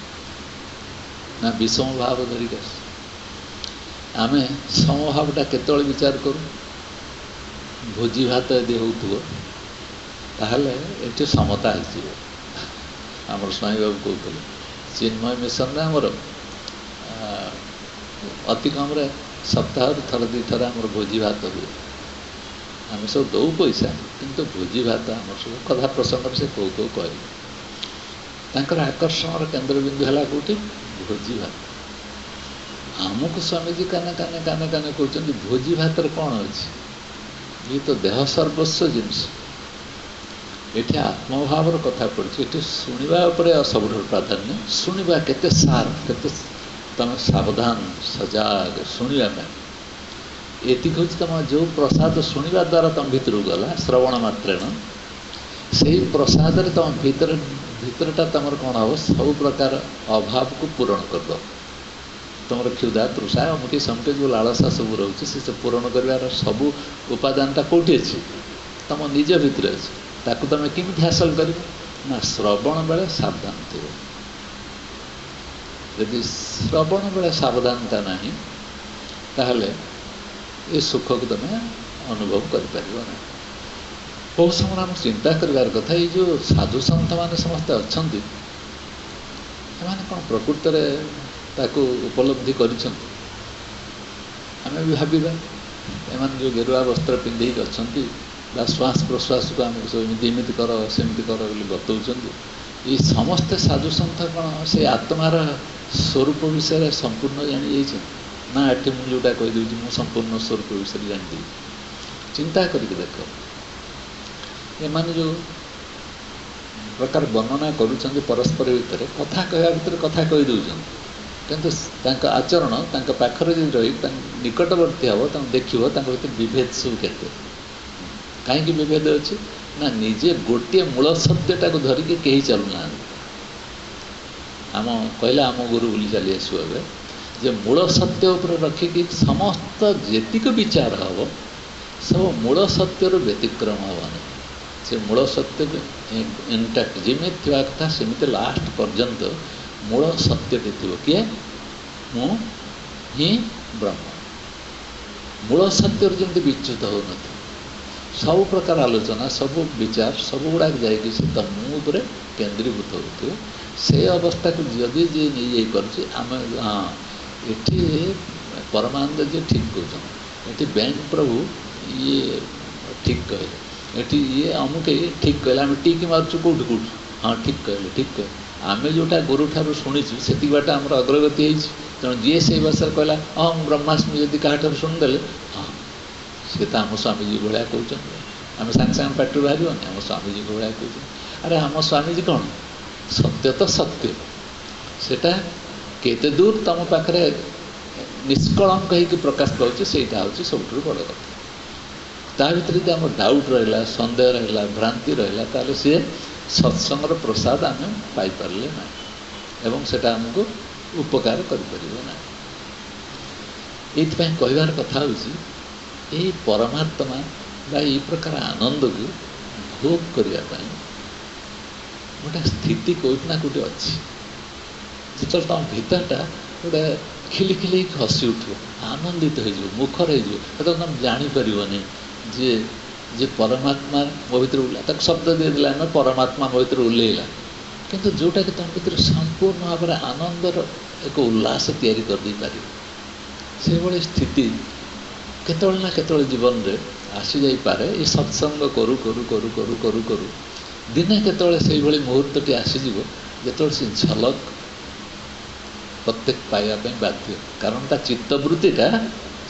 ନା ବିଷମ ଭାବ ଧରିକି ଆସିଛୁ ଆମେ ସମଭାବଟା କେତେବେଳେ ବିଚାର କରୁ ଭୋଜି ଭାତ ଯଦି ହେଉଥିବ ତାହେଲେ ଏଠି ସମତା ହେଇଯିବ ଆମର ସ୍ୱାମୀବାବୁ କହୁଥିଲେ ଚିନ୍ମୟ ମିଶନରେ ଆମର ଅତି କମ୍ରେ ସପ୍ତାହରେ ଥରେ ଦୁଇ ଥର ଆମର ଭୋଜି ଭାତ ହୁଏ ଆମେ ସବୁ ଦେଉ ପଇସା କିନ୍ତୁ ଭୋଜି ଭାତ ଆମର ସବୁ କଥା ପ୍ରସଙ୍ଗରେ ସେ କହିଲେ ତାଙ୍କର ଆକର୍ଷଣର କେନ୍ଦ୍ରବିନ୍ଦୁ ହେଲା କେଉଁଠି ଭୋଜି ଭାତ ଆମକୁ ସ୍ୱାମୀଜୀ କାନେ କହୁଛନ୍ତି ଭୋଜି ଭାତରେ କ'ଣ ଅଛି ଇଏ ତ ଦେହ ସର୍ବସ୍ୱ ଜିନିଷ ଏଠି ଆତ୍ମଭାବର କଥା ପଡ଼ିଛି ଏଠି ଶୁଣିବା ଉପରେ ସବୁଠାରୁ ପ୍ରାଧାନ୍ୟ ଶୁଣିବା କେତେ ସାର୍ପ କେତେ ତୁମେ ସାବଧାନ ସଜାଗ ଶୁଣିବା ପାଇଁ ଏତିକି ହେଉଛି ତୁମ ଯେଉଁ ପ୍ରସାଦ ଶୁଣିବା ଦ୍ୱାରା ତୁମ ଭିତରକୁ ଗଲା ଶ୍ରବଣ ମାତ୍ରେଣ ସେହି ପ୍ରସାଦରେ ତୁମ ଭିତରଟା ତୁମର କ'ଣ ହେବ ସବୁ ପ୍ରକାର ଅଭାବକୁ ପୂରଣ କରିଦେବ ତୁମର କ୍ଷୁଧା ତୃଷା ଅମୁକି ସମୁକି ଯେଉଁ ଲାଳସା ସବୁ ରହୁଛି ସେ ପୂରଣ କରିବାର ସବୁ ଉପାଦାନଟା କେଉଁଠି ଅଛି ତୁମ ନିଜ ଭିତରେ ଅଛି ତାକୁ ତୁମେ କେମିତି ହାସଲ କରିବ ନା ଶ୍ରବଣ ବେଳେ ସାବଧାନ ଥିବ ଯଦି ଶ୍ରବଣ ବେଳେ ସାବଧାନତା ନାହିଁ ତାହେଲେ ଏ ସୁଖକୁ ତୁମେ ଅନୁଭବ କରିପାରିବ ନାହିଁ ବହୁତ ସମୟ ଆମକୁ ଚିନ୍ତା କରିବାର କଥା ଏଇ ଯେଉଁ ସାଧୁ ସନ୍ଥମାନେ ସମସ୍ତେ ଅଛନ୍ତି ସେମାନେ କ'ଣ ପ୍ରକୃତରେ ତାକୁ ଉପଲବ୍ଧି କରିଛନ୍ତି ଆମେ ବି ଭାବିବା ଏମାନେ ଯେଉଁ ଗେରୁଆ ବସ୍ତ୍ର ପିନ୍ଧିକି ଅଛନ୍ତି ବା ଶ୍ୱାସ ପ୍ରଶ୍ୱାସକୁ ଆମକୁ ସବୁ ଏମିତି କର ସେମିତି କର ବୋଲି ବତଉଛନ୍ତି ଏଇ ସମସ୍ତେ ସାଧୁସନ୍ଥ କ'ଣ ସେ ଆତ୍ମାର ସ୍ୱରୂପ ବିଷୟରେ ସମ୍ପୂର୍ଣ୍ଣ ଜାଣିଯାଇଛନ୍ତି ନା ଏଠି ମୁଁ ଯେଉଁଟା କହିଦେଉଛି ମୁଁ ସମ୍ପୂର୍ଣ୍ଣ ସ୍ୱରୂପ ବିଷୟରେ ଜାଣିଦେବି ଚିନ୍ତା କରିକି ଦେଖ ଏମାନେ ଯେଉଁ ପ୍ରକାର ବର୍ଣ୍ଣନା କରୁଛନ୍ତି ପରସ୍ପର ଭିତରେ କଥା କହିବା ଭିତରେ କଥା କହିଦେଉଛନ୍ତି କିନ୍ତୁ ତାଙ୍କ ଆଚରଣ ତାଙ୍କ ପାଖରେ ଯଦି ରହି ତାଙ୍କ ନିକଟବର୍ତ୍ତୀ ହେବ ତାଙ୍କୁ ଦେଖିବ ତାଙ୍କ ଭିତରେ ବିଭେଦ ସବୁ କେତେ କାହିଁକି ବିଭେଦ ଅଛି ନା ନିଜେ ଗୋଟିଏ ମୂଳ ସତ୍ୟଟାକୁ ଧରିକି କେହି ଚାଲୁନାହାନ୍ତି। ଆମ କହିଲେ ଆମ ଗୁରୁ ବୋଲି ଚାଲି ଆସିବ ଏବେ ଯେ ମୂଳ ସତ୍ୟ ଉପରେ ରଖିକି ସମସ୍ତ ଯେତିକି ବିଚାର ହେବ ସବୁ ମୂଳ ସତ୍ୟରୁ ବ୍ୟତିକ୍ରମ ହେବନି। ସେ ମୂଳ ସତ୍ୟକୁ ଇଣ୍ଟାକ୍ଟ ଯେମିତି ଥିବା କଥା ସେମିତି ଲାଷ୍ଟ ପର୍ଯ୍ୟନ୍ତ ମୂଳ ସତ୍ୟଟି ଥିବ। କିଏ? ମୁଁ ହିଁ ବ୍ରହ୍ମ। ମୂଳ ସତ୍ୟରୁ ଯେମିତି ବିଚ୍ୟୁତ ହେଉନଥିବ। ସବୁ ପ୍ରକାର ଆଲୋଚନା ସବୁ ବିଚାର ସବୁଗୁଡ଼ାକ ଯାଇକି ସେ ତ ମୁଁ ଉପରେ କେନ୍ଦ୍ରୀଭୂତ ହେଉଥିବ। ସେ ଅବସ୍ଥାକୁ ଯଦି ଯିଏ ନେଇଯାଇପାରୁଛି ଆମେ ହଁ ଏଠି ପରମାନନ୍ଦ ଯିଏ ଠିକ୍ କହୁଛନ୍ତି, ଏଠି ବ୍ୟାଙ୍କ ପ୍ରଭୁ ଇଏ ଠିକ୍ କହିଲେ, ଏଠି ଇଏ ଅମୁକ ଠିକ୍ କହିଲେ, ଆମେ ଟିକି ମାରୁଛୁ କେଉଁଠି କେଉଁଠି ହଁ ଠିକ୍ କହିଲେ ଠିକ୍ କହିଲେ। ଆମେ ଯେଉଁଟା ଗୁରୁଠାରୁ ଶୁଣିଛୁ ସେତିକି ବାଟ ଆମର ଅଗ୍ରଗତି ହେଇଛି। ତେଣୁ ଯିଏ ସେଇ ଭାଷାରେ କହିଲା ହଁ ମୁଁ ବ୍ରହ୍ମାସ୍ମି ଯଦି କାହାଠାରୁ ଶୁଣିଦେଲେ ହଁ ସିଏ ତ ଆମ ସ୍ୱାମୀଜୀ ଭଳିଆ କହୁଛନ୍ତି। ଆମେ ସାଙ୍ଗେ ସାଙ୍ଗେ ପାଟିରୁ ବାହାରିବନି ଆମ ସ୍ୱାମୀଜୀଙ୍କ ଭଳିଆ କହୁଛନ୍ତି। ଆରେ ଆମ ସ୍ୱାମୀଜୀ କ'ଣ? ସତ୍ୟ ତ ସତ୍ୟ, ସେଇଟା କେତେ ଦୂର ତୁମ ପାଖରେ ନିଷ୍କଳଙ୍କ ହେଇକି ପ୍ରକାଶ ପାଉଛି ସେଇଟା ହେଉଛି ସବୁଠାରୁ ବଡ଼ କଥା। ତା ଭିତରେ ଯଦି ଆମର ଡାଉଟ୍ ରହିଲା, ସନ୍ଦେହ ରହିଲା, ଭ୍ରାନ୍ତି ରହିଲା, ତାହେଲେ ସିଏ ସତ୍ସଙ୍ଗର ପ୍ରସାଦ ଆମେ ପାଇପାରିଲେ ନାହିଁ ଏବଂ ସେଇଟା ଆମକୁ ଉପକାର କରିପାରିବ ନାହିଁ। ଏଇଥିପାଇଁ କହିବାର କଥା ହେଉଛି ଏହି ପରମାତ୍ମା ବା ଏଇ ପ୍ରକାର ଆନନ୍ଦକୁ ଭୋଗ କରିବା ପାଇଁ ଗୋଟେ ସ୍ଥିତି କେଉଁଠି ନା କେଉଁଠି ଅଛି। ଯେତେବେଳେ ତୁମ ଭିତରଟା ଗୋଟେ ଖିଲି ଖିଲି ହେଇକି ହସି ଉଠିବ, ଆନନ୍ଦିତ ହେଇଯିବ, ମୁଖର ହେଇଯିବ, ସେତେବେଳେ ତୁମେ ଜାଣିପାରିବନି ଯେ ପରମାତ୍ମା ମୋ ଭିତରେ ଓହ୍ଲା, ତାକୁ ଶବ୍ଦ ଦେଇଦେଲା ଆମେ ପରମାତ୍ମା ମୋ ଭିତରେ ଓହ୍ଲେଇଲା, କିନ୍ତୁ ଯେଉଁଟାକି ତୁମ ଭିତରେ ସମ୍ପୂର୍ଣ୍ଣ ଭାବରେ ଆନନ୍ଦର ଏକ ଉଲ୍ଲାସ ତିଆରି କରିଦେଇପାରିବ। ସେଭଳି ସ୍ଥିତି କେତେବେଳେ ନା କେତେବେଳେ ଜୀବନରେ ଆସିଯାଇପାରେ। ଏ ସତ୍ସଙ୍ଗ କରୁ କରୁ କରୁ କରୁ କରୁ କରୁ ଦିନେ କେତେବେଳେ ସେଇଭଳି ମୁହୂର୍ତ୍ତଟି ଆସିଯିବ ଯେତେବେଳେ ସେ ଝଲକ ପ୍ରତ୍ୟେକ ପାଇବା ପାଇଁ ବାଧ୍ୟ, କାରଣ ତା ଚିତ୍ତବୃତ୍ତିଟା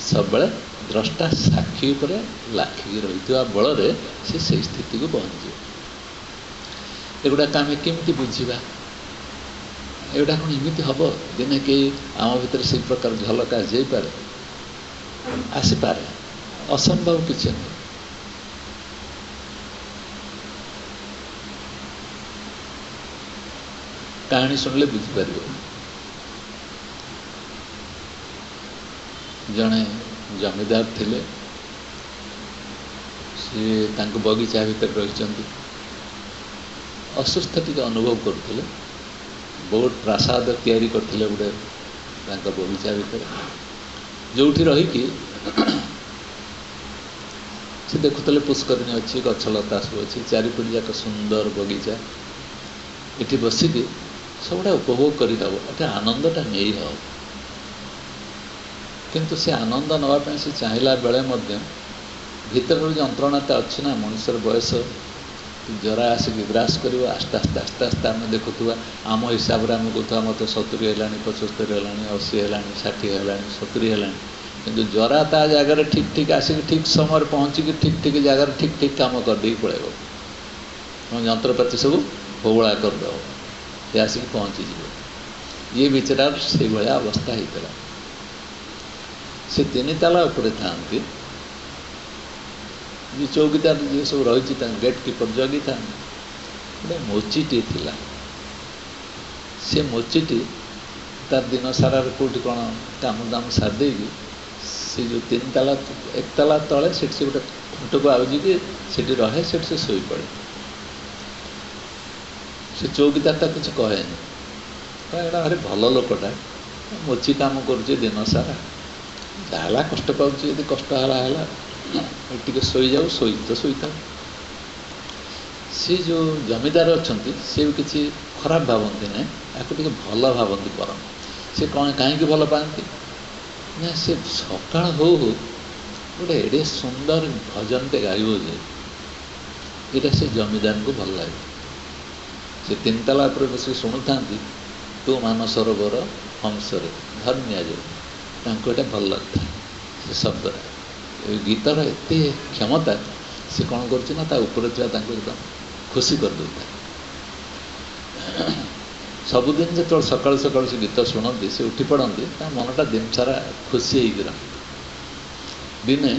ସବୁବେଳେ ଦ୍ରଷ୍ଟା ସାକ୍ଷୀ ଉପରେ ଲାଖିକି ରହିଥିବା ବଳରେ ସେ ସେଇ ସ୍ଥିତିକୁ ପହଞ୍ଚିବ। ଏଗୁଡ଼ାକ ଆମେ କେମିତି ବୁଝିବା? ଏଗୁଡ଼ା କ'ଣ ଏମିତି ହେବ ଦିନେ କେହି ଆମ ଭିତରେ ସେଇ ପ୍ରକାର ଝଲକ ଆସିଯାଇପାରେ? ଆସିପାରେ, ଅସମ୍ଭବ କିଛି ନୁହେଁ। କାହାଣୀ ଶୁଣିଲେ ବୁଝିପାରିବ। ଜଣେ ଜମିଦାର ଥିଲେ, ସିଏ ତାଙ୍କ ବଗିଚା ଭିତରେ ରହିଛନ୍ତି, ଅସୁସ୍ଥ ଟିକେ ଅନୁଭବ କରୁଥିଲେ। ବହୁତ ପ୍ରାସାଦ ତିଆରି କରିଥିଲେ ଗୋଟେ ତାଙ୍କ ବଗିଚା ଭିତରେ, ଯେଉଁଠି ରହିକି ସେ ଦେଖୁଥିଲେ ପୁଷ୍କରିଣୀ ଅଛି, ଗଛଲତା ସବୁ ଅଛି, ଚାରିପଟ ଯାକ ସୁନ୍ଦର ବଗିଚା। ଏଠି ବସିକି ସବୁଟା ଉପଭୋଗ କରିହେବ, ଏଠି ଆନନ୍ଦଟା ନେଇ ହେବ। କିନ୍ତୁ ସେ ଆନନ୍ଦ ନେବା ପାଇଁ ସେ ଚାହିଁଲା ବେଳେ ମଧ୍ୟ ଭିତରର ଯନ୍ତ୍ରଣାଟା ଅଛି ନା, ମଣିଷର ବୟସ ଜରା ଆସିକି ଗ୍ରାସ କରିବ। ଆସ୍ତେ ଆସ୍ତେ ଆସ୍ତେ ଆସ୍ତେ ଆମେ ଦେଖୁଥିବା, ଆମ ହିସାବରେ ଆମେ କହୁଥିବା ମୋତେ 70 ହେଲାଣି, 75 ହେଲାଣି, 80 ହେଲାଣି, 60 ହେଲାଣି, 70 ହେଲାଣି, କିନ୍ତୁ ଜରା ତା ଜାଗାରେ ଠିକ୍ ଠିକ୍ ଆସିକି ଠିକ୍ ସମୟରେ ପହଞ୍ଚିକି ଠିକ୍ ଠିକ୍ ଜାଗାରେ ଠିକ୍ ଠିକ୍ କାମ କରିଦେଇକି ପଳାଇବ। ଆମ ଯନ୍ତ୍ରପାତି ସବୁ ହୋବଳା କରିଦେବ, ସେ ଆସିକି ପହଞ୍ଚିଯିବ। ଇଏ ବିଚରାର ସେଇଭଳିଆ ଅବସ୍ଥା ହେଇଥିଲା। ସେ 3 ତାଲା ଉପରେ ଥାଆନ୍ତି, ଯେ ଚୌକିଦାର ଯିଏ ସବୁ ରହିଛି ତାଙ୍କ ଗେଟ୍ କିପର ଜଗିଥାନ୍ତି। ଗୋଟେ ମୋଚିଟିଏ ଥିଲା। ସେ ମୋଚିଟି ତାର ଦିନ ସାରାରେ କେଉଁଠି କ'ଣ କାମ ଦାମ ସାରି ଦେଇକି ସେ ଯେଉଁ 3 ତାଲା 1 ତାଲା ତଳେ ସେଠି ସେ ଗୋଟେ ଖୁଣ୍ଟକୁ ଆଉଜିକି ସେଠି ରହେ, ସେଠି ସେ ଶୋଇପଡ଼େ। ସେ ଚୌକିଦାର ତାକୁ କିଛି କହେନି, ଏଇଟା ଭାରି ଭଲ ଲୋକଟା, ମୋଚି କାମ କରୁଛି ଦିନ ସାରା, ଯାହା ହେଲା କଷ୍ଟ ପାଉଛି, ଯଦି କଷ୍ଟ ହେଲା ଟିକେ ଶୋଇଯାଉ, ଶୋଇଥାଉ। ସେ ଯେଉଁ ଜମିଦାର ଅଛନ୍ତି ସେ ବି କିଛି ଖରାପ ଭାବନ୍ତି ନାହିଁ, ତାକୁ ଟିକେ ଭଲ ଭାବନ୍ତି। ପରମ ସେ କ'ଣ କାହିଁକି ଭଲ ପାଆନ୍ତି ନା, ସେ ସକାଳ ହଉ ହଉ ଗୋଟେ ଏଡ଼େ ସୁନ୍ଦର ଭଜନଟେ ଗାଇବ ଯେ ଏଇଟା ସେ ଜମିଦାରଙ୍କୁ ଭଲ ଲାଗେ। ସେ 3 ତାଲା ଉପରେ ବସି ଶୁଣୁଥାନ୍ତି, ତୁ ମାନସରୋବର ହଂସରେ ଧନ୍ୟ ଯୋଉ, ତାଙ୍କୁ ଏଇଟା ଭଲ ଲାଗୁଥାଏ। ସେ ଶବ୍ଦଟା, ଏ ଗୀତର ଏତେ କ୍ଷମତା, ସେ କ'ଣ କରୁଛି ନା ତା ଉପରେ ଥିବା ତାଙ୍କୁ ଏକଦମ ଖୁସି କରିଦେଉଥାଏ। ସବୁଦିନ ଯେତେବେଳେ ସକାଳୁ ସକାଳୁ ସେ ଗୀତ ଶୁଣନ୍ତି, ସେ ଉଠି ପଡ଼ନ୍ତି, ତା ମନଟା ଦିନ ସାରା ଖୁସି ହେଇକି ରହେ। ଦିନେ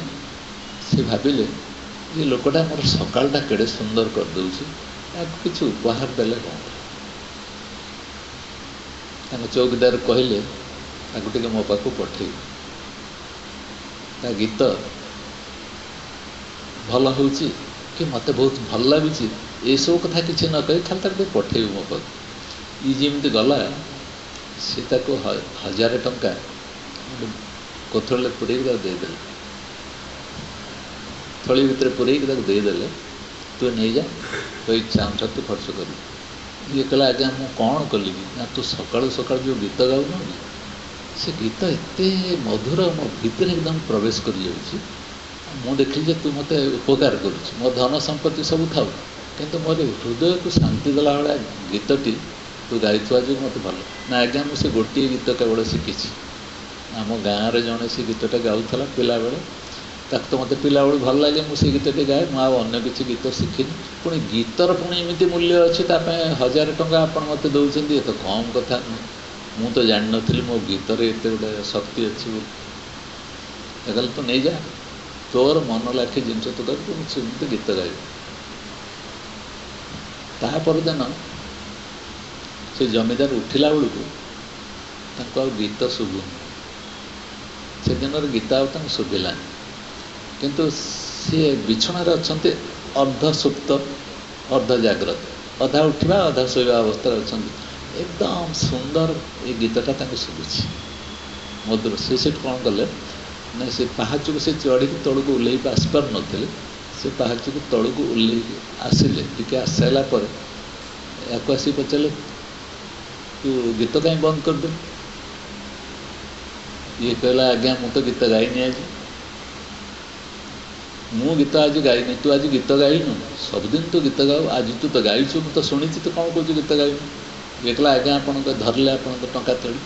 ସେ ଭାବିଲେ ये लोकटा मोर सकालटा केड़े सुंदर कर दूची याको किसी उपहार देले कौन चौकीदार कहले ताको टिके मो पाखु पठे ता गीत भल होची कि मते बहुत भल लाଗୁଛି ए सब कथा किसी न कही खाली ताको पठे मो पाखु ये जमी गला सी ताको 1000 टंका कोथळे पुरे देदेले थली भितर पुरे देदेले तू नहीं जा तो इच्छा अनुसार तू खर्च कर ये कहला आज्ञा मु कौन कली ना तू सकाळु सकाळु जो गीत गाउन से गीत एते मधुर मो भीतर एकदम प्रवेश कर जाउछि मु देखली जे तू मते उपकार करूछ मो धन संपत्ति सब थाउ किंतु मोर हृदय को शांति देला वाला गीतटी तू गाइथुआ जो मत भल ना आज्ञा मुझे गोटे गीत केवल शिखी आम गाँव में जड़े से गीतटा गाँला पिला बेले ताक तो मत पिला बेलू भल लगे मुझे गीतटी गाए मुझे किसी गीत शिखिनी पुणी गीतर पुणी एमती मूल्य अच्छी 1000 टंका आप मत दौरान ये तो कम कथा मु तो जान नी मो गीतर एत गोटे शक्ति अच्छी बोल तो नहीं जा तोर मन लाखी जिनस तो कर मुझे गीत गाइब तापरदिन से जमीदार उठिला बेलू गीत शुभुनि से दिन गीत आउ शुभिलानी किंतु सी बिछणार अच्छा अर्ध सुप्त अर्ध जाग्रत अधा उठा अधा शोवा अवस्था अच्छा एकदम सुंदर ये गीतटा शुभुची मधुर से कौन कले ना से पहाच को से चढ़ी तौक ओल्ल आसपार नी से पहाच को तौक ओल्ल आसिले टी आसाला या आसी पचारे तू गीत कहीं बंद कर दे ये कहला आज्ञा मु तो गीत गाइनी आज मु गीत आज गाइनी तू आज गीत गाइनु सबदिन तू गीत गाओ आज तू तो गाइछु मु तो शुणी तो कौन कहूँ गीत गाइनु ये कहला आज्ञा आप धरले आप टंका थोड़ी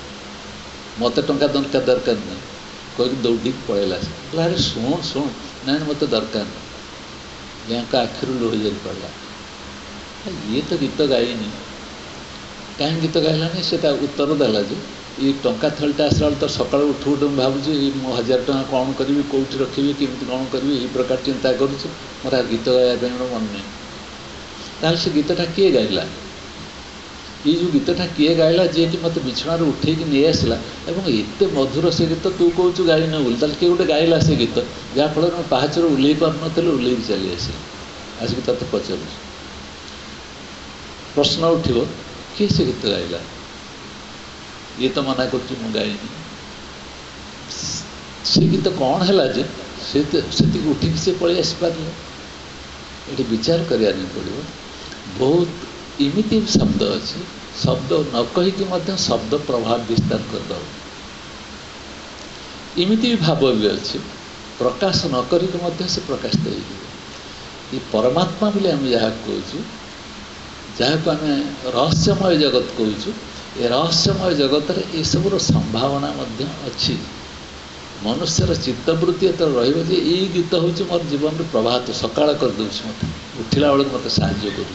मत टंका दरकार नहीं कहीकि दौड़ी पड़ेगा अरे शुण शुण ना मत दरकार नहीं यहाँ आखिर लुह जा पड़ा ये तो गीत गाइनी कहीं गीत गाइलानी से उत्तर देला जो ये टंका थलटा आसला तो सका उठू उठू भावुँ मो 1000 टंका कौन करी कौटी रखी केमी कौन करी ये प्रकार चिंता करुँच मोर गीत गाइबा मन नहीं ताल से गीतटा किए गाइला ये जो गीतटा किए गाइला जी कि मत बिछणार उठे नहीं आसला और एत मधुर से गीत तू कौच गाइन बोली ताल किए गोटे गाइला से गीत जहाँफल मैं पाहाचर ओल्ल पार ओल्ल चली आसिक आसिक ते पचार प्रश्न उठो किए से गीत गाइला ये तो मना कर गाइनी से गीत कौन है जे से उठिक से पलि आसपारे ये विचार करा पड़ो बहुत इमिति शब्द अच्छी शब्द न कहीकि शब्द प्रभाव विस्तार करदे इमिति भाव भी अच्छी प्रकाश न करिक से प्रकाशित हो परमात्मा बोले आम जहाँ कहूँ जहाँ को आम रहस्यमय जगत कहूँ ये रहस्यमय जगत ये सबूर संभावना अच्छी मनुष्यर चित्तवृत्ति तो रही ये गीत हूँ मोर जीवन में प्रभात सकाल करदे मत उठला बेलू मत साहाଯ୍य कर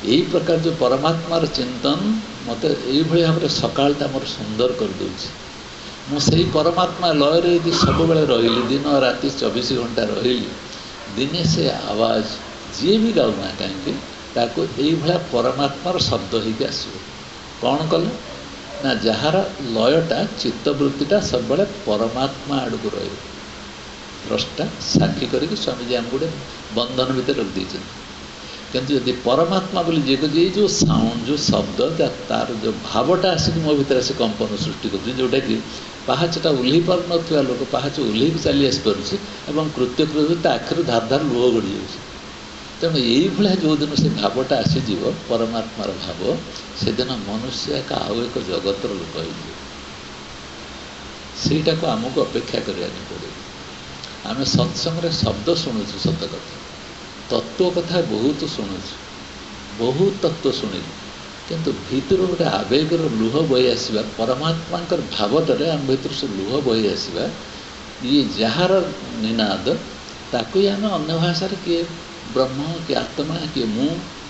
यही प्रकार जो परमात्मार चिंतन मत ये भाव में सकालटा मोर सुंदर करदे मुझे परमात्मा लयर यदि सब बेले रही दिन राति 24 घंटा रही दिने से आवाज जी भी गाऊना कहीं ताको यही भाया परमात्मार शब्द होगी आसो कौन कले ना जार लयटा चित्तवृत्तिटा सब बेले परमात्मा आड़ को रही द्रष्टा साक्षी करके स्वामीजी आम गोटे बंधन भितर रख देते किंतु यदि परमात्मा बोली जे जो साउंड जो शब्द तार जो भावटा आसिक मो भीतर से कंपन सृष्टि कर जोटा कि पाहाचटा ओल्ल पार ना लोक पाहाच ओल्ल चली आसपारे और कृत्य कृत्य आखिर धार धार लुह गड़ी जाऊँ तेणु यही भाया जो दिन से भावटा आसीज परमात्मार भाव से दिन मनुष्य एक आउ एक जगतर लोक होटा को आमको अपेक्षा करने पड़े आम सत्संग शब्द शुणुचु सत कथा तत्व कथा बहुत शुणुचु बहुत तत्व शुणिलु किंतु भीतर गोटे आवेगर लुह बही आसवा परमात्मा भावटारे आम भीतर से लुह बही आसवा ये जार निनाद ताकू आम अन्य भाषा किए ब्रह्म कि आत्मा कि मु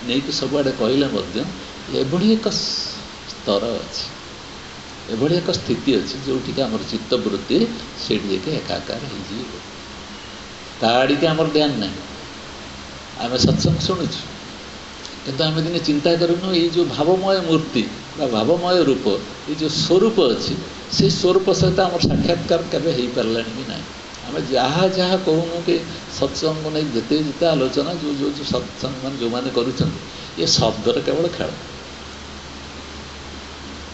नहीं सबुआड़े कहले एभली एक स्तर अच्छी एभली एक स्थिति अच्छी जोटि आम चित्तवृत्ति से एकाकार हो ताड़ी के आमर ध्यान ना आम सत्संग शुणुचु किंतु आम दिन चिंता करूँ ये जो भावमय मूर्ति भावमय रूप ये जो स्वरूप अच्छी से स्वरूप सहित आम साक्षात्कार केवे हो पारा कि ना आम जहाँ जहाँ कहूँ कि सत्संग नहीं जिते जिते आलोचना जो जो जो सत्संग मान जो मैंने कर ये शब्दर केवल खेल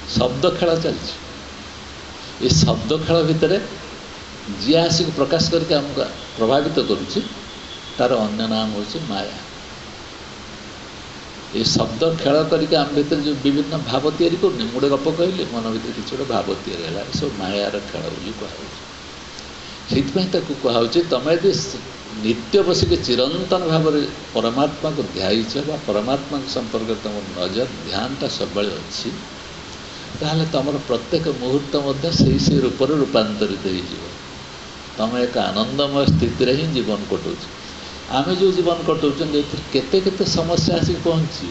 शब्द खेल चलती ये शब्द खेल भितर जी आसिक प्रकाश करके आमको प्रभावित करुच्ची तार अन्य नाम हूँ माया ये शब्द खेल करके आम भर जो विभिन्न भाव तैयारी करनी मुझे गप कहली मन भर किसी गोटे भाव तैयारी है सब मायार खेल बोली कहु से कहुचे तुम यदि नित्य बसिक चिरंतन भाव में परमात्मा को ध्याच परमात्मा संपर्क तुम नजर ध्यानटा सब अच्छी ताहले तुम प्रत्येक मुहूर्त से रूप रूपांतरित हो तुम एक आनंदमय स्थिति ही जीवन कटो आम जो जीवन कटाऊँ केते केते समस्या आसिक पहुँची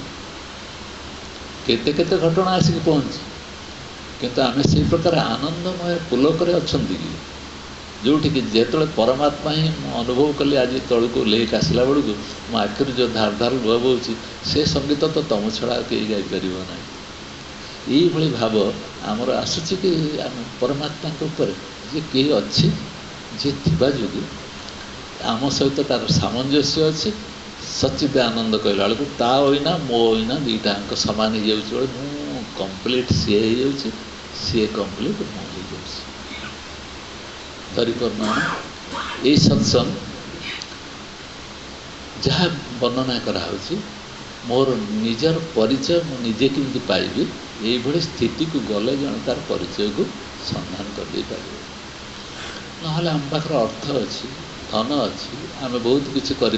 केते केते घटना आसिक पहुँची किंतु आम से प्रकार आनंदमय पुलक अच्छा कि जोटि कि जो परमात्मा ही अनुभव कली आज तौक लेक आसला बेलू मो आखिर जो धार धार लुह बोची से संगीत तो तुम छड़ा कहीं गाईपर ना ये भाव आमर आसूँ कि आम परमात्मा ऊपर जे किए अच्छी जे थिबा जोगु आम सहित तार सामंजस्य अच्छी सचिद आनंद कहला बेलू ता ओइना मो ओइना दुईटाक सामान हो जाऊँ मु कंप्लीट सी हो सी कंप्लीट मो हो परिपूर्ण ये सत्संग जहाँ वर्णना कराऊँच मोर निजर परिचय मुझे केमती पाइबी ये स्थिति को गले जन तार परिचय को संधान कर दे पार ना आम पाखर अर्थ अच्छी धन अच्छी आम बहुत किसी कर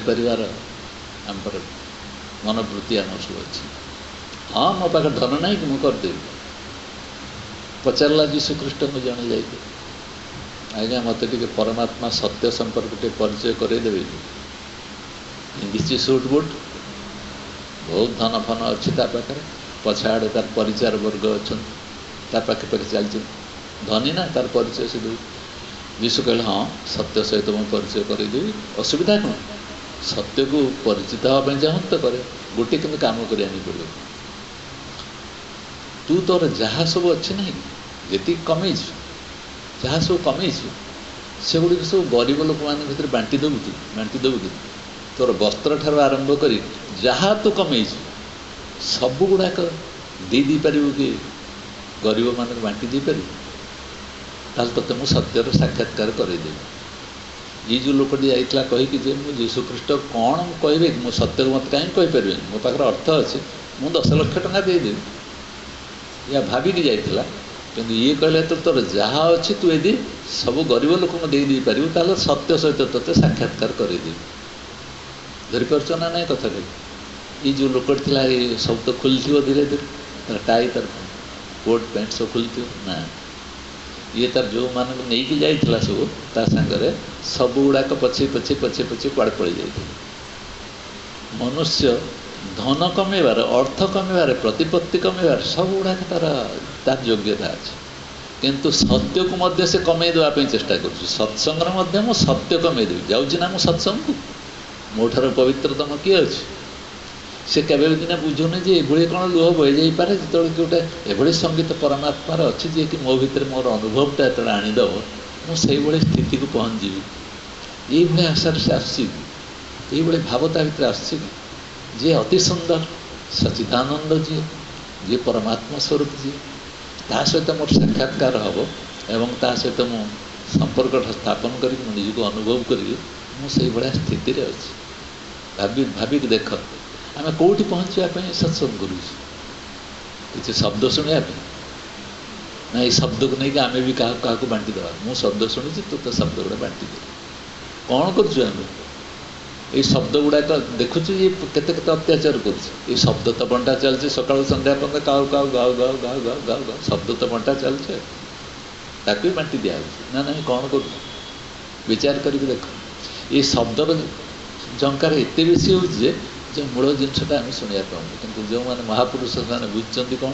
आम मनोवृत्ति आम सब अच्छी हाँ मो पाखे धन ना कि मुझे करदेवी पचारा जीशुख्रीष्ट को जन जाइए आज्ञा मत टे परमात्मा सत्य संपर्क टे परिचय करदेवे इंग्लिश सुट बुट बहुत धन फन अच्छी पाखे पछाड़े तार परिचार वर्ग अच्छा पाखे पाखे चलती धनी ना तार परिचय से दे जीशु कहले हाँ सत्य सहित मुझे परिचय करदेवी असुविधा कौन सत्य को परिचित हाँपाई चाहूँ तो करे गोटे कि कम कर पड़े तू तोर जहाँ सब अच्छी ना जी कमे जहाँ सब कमे से गुड़ सब गरीब लोक मान भर बांटी देबू कि तोर वस्त्र ठार आरंभ कर जहाँ तू कमे सब गुड़ाक दे पारू कि गरीब मान बांटी दे पारू ताल ते मुझे सत्यर साक्षात्कार करदेवी ये जो लोकटी जाइला कहीकि जे मुझे जीशुख्रीष्ट कौन कहे कि मुझे सत्य मत कहीं कहीपर मो पाखे अर्थ अच्छे मुझे 10 लाख टंका देदेवी या भाविकी जाइला किंतु ये कहले तो तोर जहाँ अच्छी तू यदि सब गरीब लोक दे पारू ताल सत्य सहित तोते साक्षात्कार करदेवी धरीपार ना ना कथा ये जो लोकट थी सब तो खुली धीरे धीरे तार टाई तार कोट पैंट सब खुली ना ये तार जो मान नहीं जाइला सब ता सांगरे सब गुड़ाक पछे पछे पछे पछे कुआड़े पड़ जाए मनुष्य धन कमेबार अर्थ कमेबार प्रतिपत्ति कमेबार सब गुड़ाक तार योग्यता अच्छे किंतु सत्य को मध्य से कमे देवाई चेष्टा कर सत्संग में सत्य कमेदेवी जाऊँगी ना मो सत्संग को मोठार पवित्रतम किए अच्छे से केवे दिन बुझुनि जे ये कौन लुह बही जापे जो गोटे एभली संगीत परमात्मार अच्छी जी कि मो भर मोर अनुभवटा जो आनीदेव मुझे स्थिति को पहुँची ये आशा से आसो भावता भितर आस जी अति सुंदर सचिदानंद जी परमात्मा स्वरूप जी ता सहित मोर साक्षात्कार हम एवं ता सहित मु संपर्क स्थापन कर निजी अनुभव करी स्थिति अच्छी भाविक देख आम कौटी पहुँचापी सत्संग कर शब्द शुणापी ना ये शब्द को लेकिन आम भी क्या बांटी देवा मु शब्द शुणी तू तो शब्द गुड़ा बांटी दे कौन करें ये शब्द गुड़ाक देखु ये केते अत्याचार कर शब्द तो बंटा चलती सकाल संध्या पर्यटन काउ काउ गाओ गाओ गाओ गाओ गाओ गाओ शब्द तो बंटा चलছে ताकि भी बांटी दिया ना ना कौन कर विचार करके देख ये शब्दर झंकार एत बेसी हो जो मूल जिनसा आम शुणा पाऊँ कि जो मैंने महापुरुष से बुझे कौन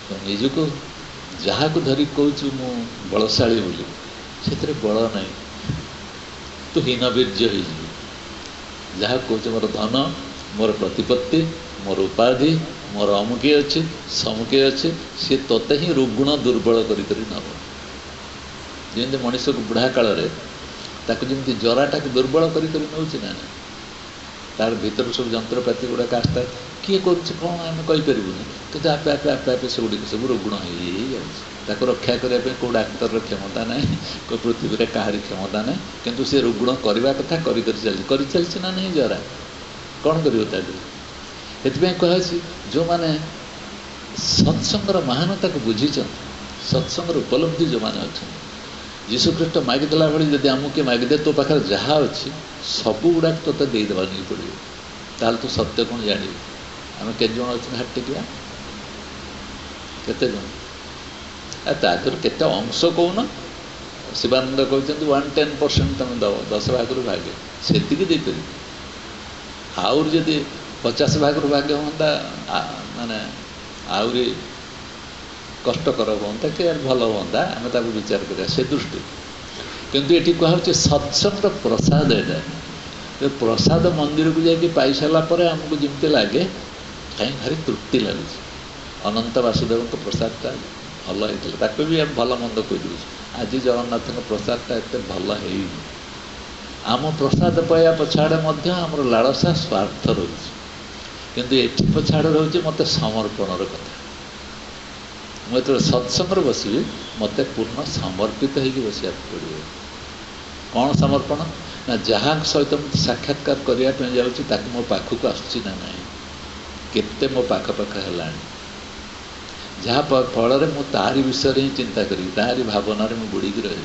तो निजक जहाँ को धरिक कहूँ मु बलशाली बोली से बल ना तो हीनवीर्य हो जहाँ कौच मोर धन मोर प्रतिपत्ति मोर उपाधि मोर अमुके अच्छे समुके अच्छे सी तोते ही रुग्ण दुर्बल करी नब जमी मनीष को बुढ़ा काल जमी जराटा दुर्बल करी नौचे ना तार भीतर सब जंत्रपाति गुड़ाक आसता किए कौन आम कहीपरूनी कि आपे आपे आपे आपे से गुड़िक सब रुग्ण हो रक्षा करने को डाक्तर क्षमता ना कोई पृथ्वी में कहार क्षमता ना किंतु से रुग्ण करने कथा कर चलती ना नहीं जरा कौन कर कहुच्छी जो मैंने सत्संगर महानता को बुझी सत्संगर उपलब्धि जो मैंने अच्छा यीशुख्रीष्ट मागिदेला भाई जब आमको किए मागिदे तो पाखे जहाँ अच्छी सब गुड़ाक तोते देदेवा नहीं पड़ो ताल तो सत्य कौन जान आम के जन अच्छे हाथ टेकिया केते जन तादर केते अंश कौन शिवानंद कहते 110% तुम दब 10 भाग भाग्य से आउर जदि 50 भाग भाग्य हाँ माने आहरी कष्टकर हाँ कि भल हाँ आम विचार करा से दृष्टि किंतु ये कहुचे सत्संग प्रसाद यहाँ प्रसाद मंदिर को जाकि पाई सारापर आमको जमती लगे कहीं भारी तृप्ति लगुच अनंत वासुदेव प्रसादटा भल होता भी आम भल मंद कहीदे आज जगन्नाथ प्रसादटा एत भल है आम प्रसाद पाया पछाड़े आमर लालसा स्वार्थ रोचे किंतु ये पछाड़े रोचे मत समर्पणर कथा मुझे सत्संग बसबी मत पूर्ण समर्पित होगी बसा पड़े कौन समर्पण ना जहाँ सहित मुझे साक्षात्कार करने जाऊँगी मो पाखक आसुच्ची ना ना केते मो पाखपाख है जहाँ फल मु तारी विषय ही चिंता करी तारी भावना बुड़ी रही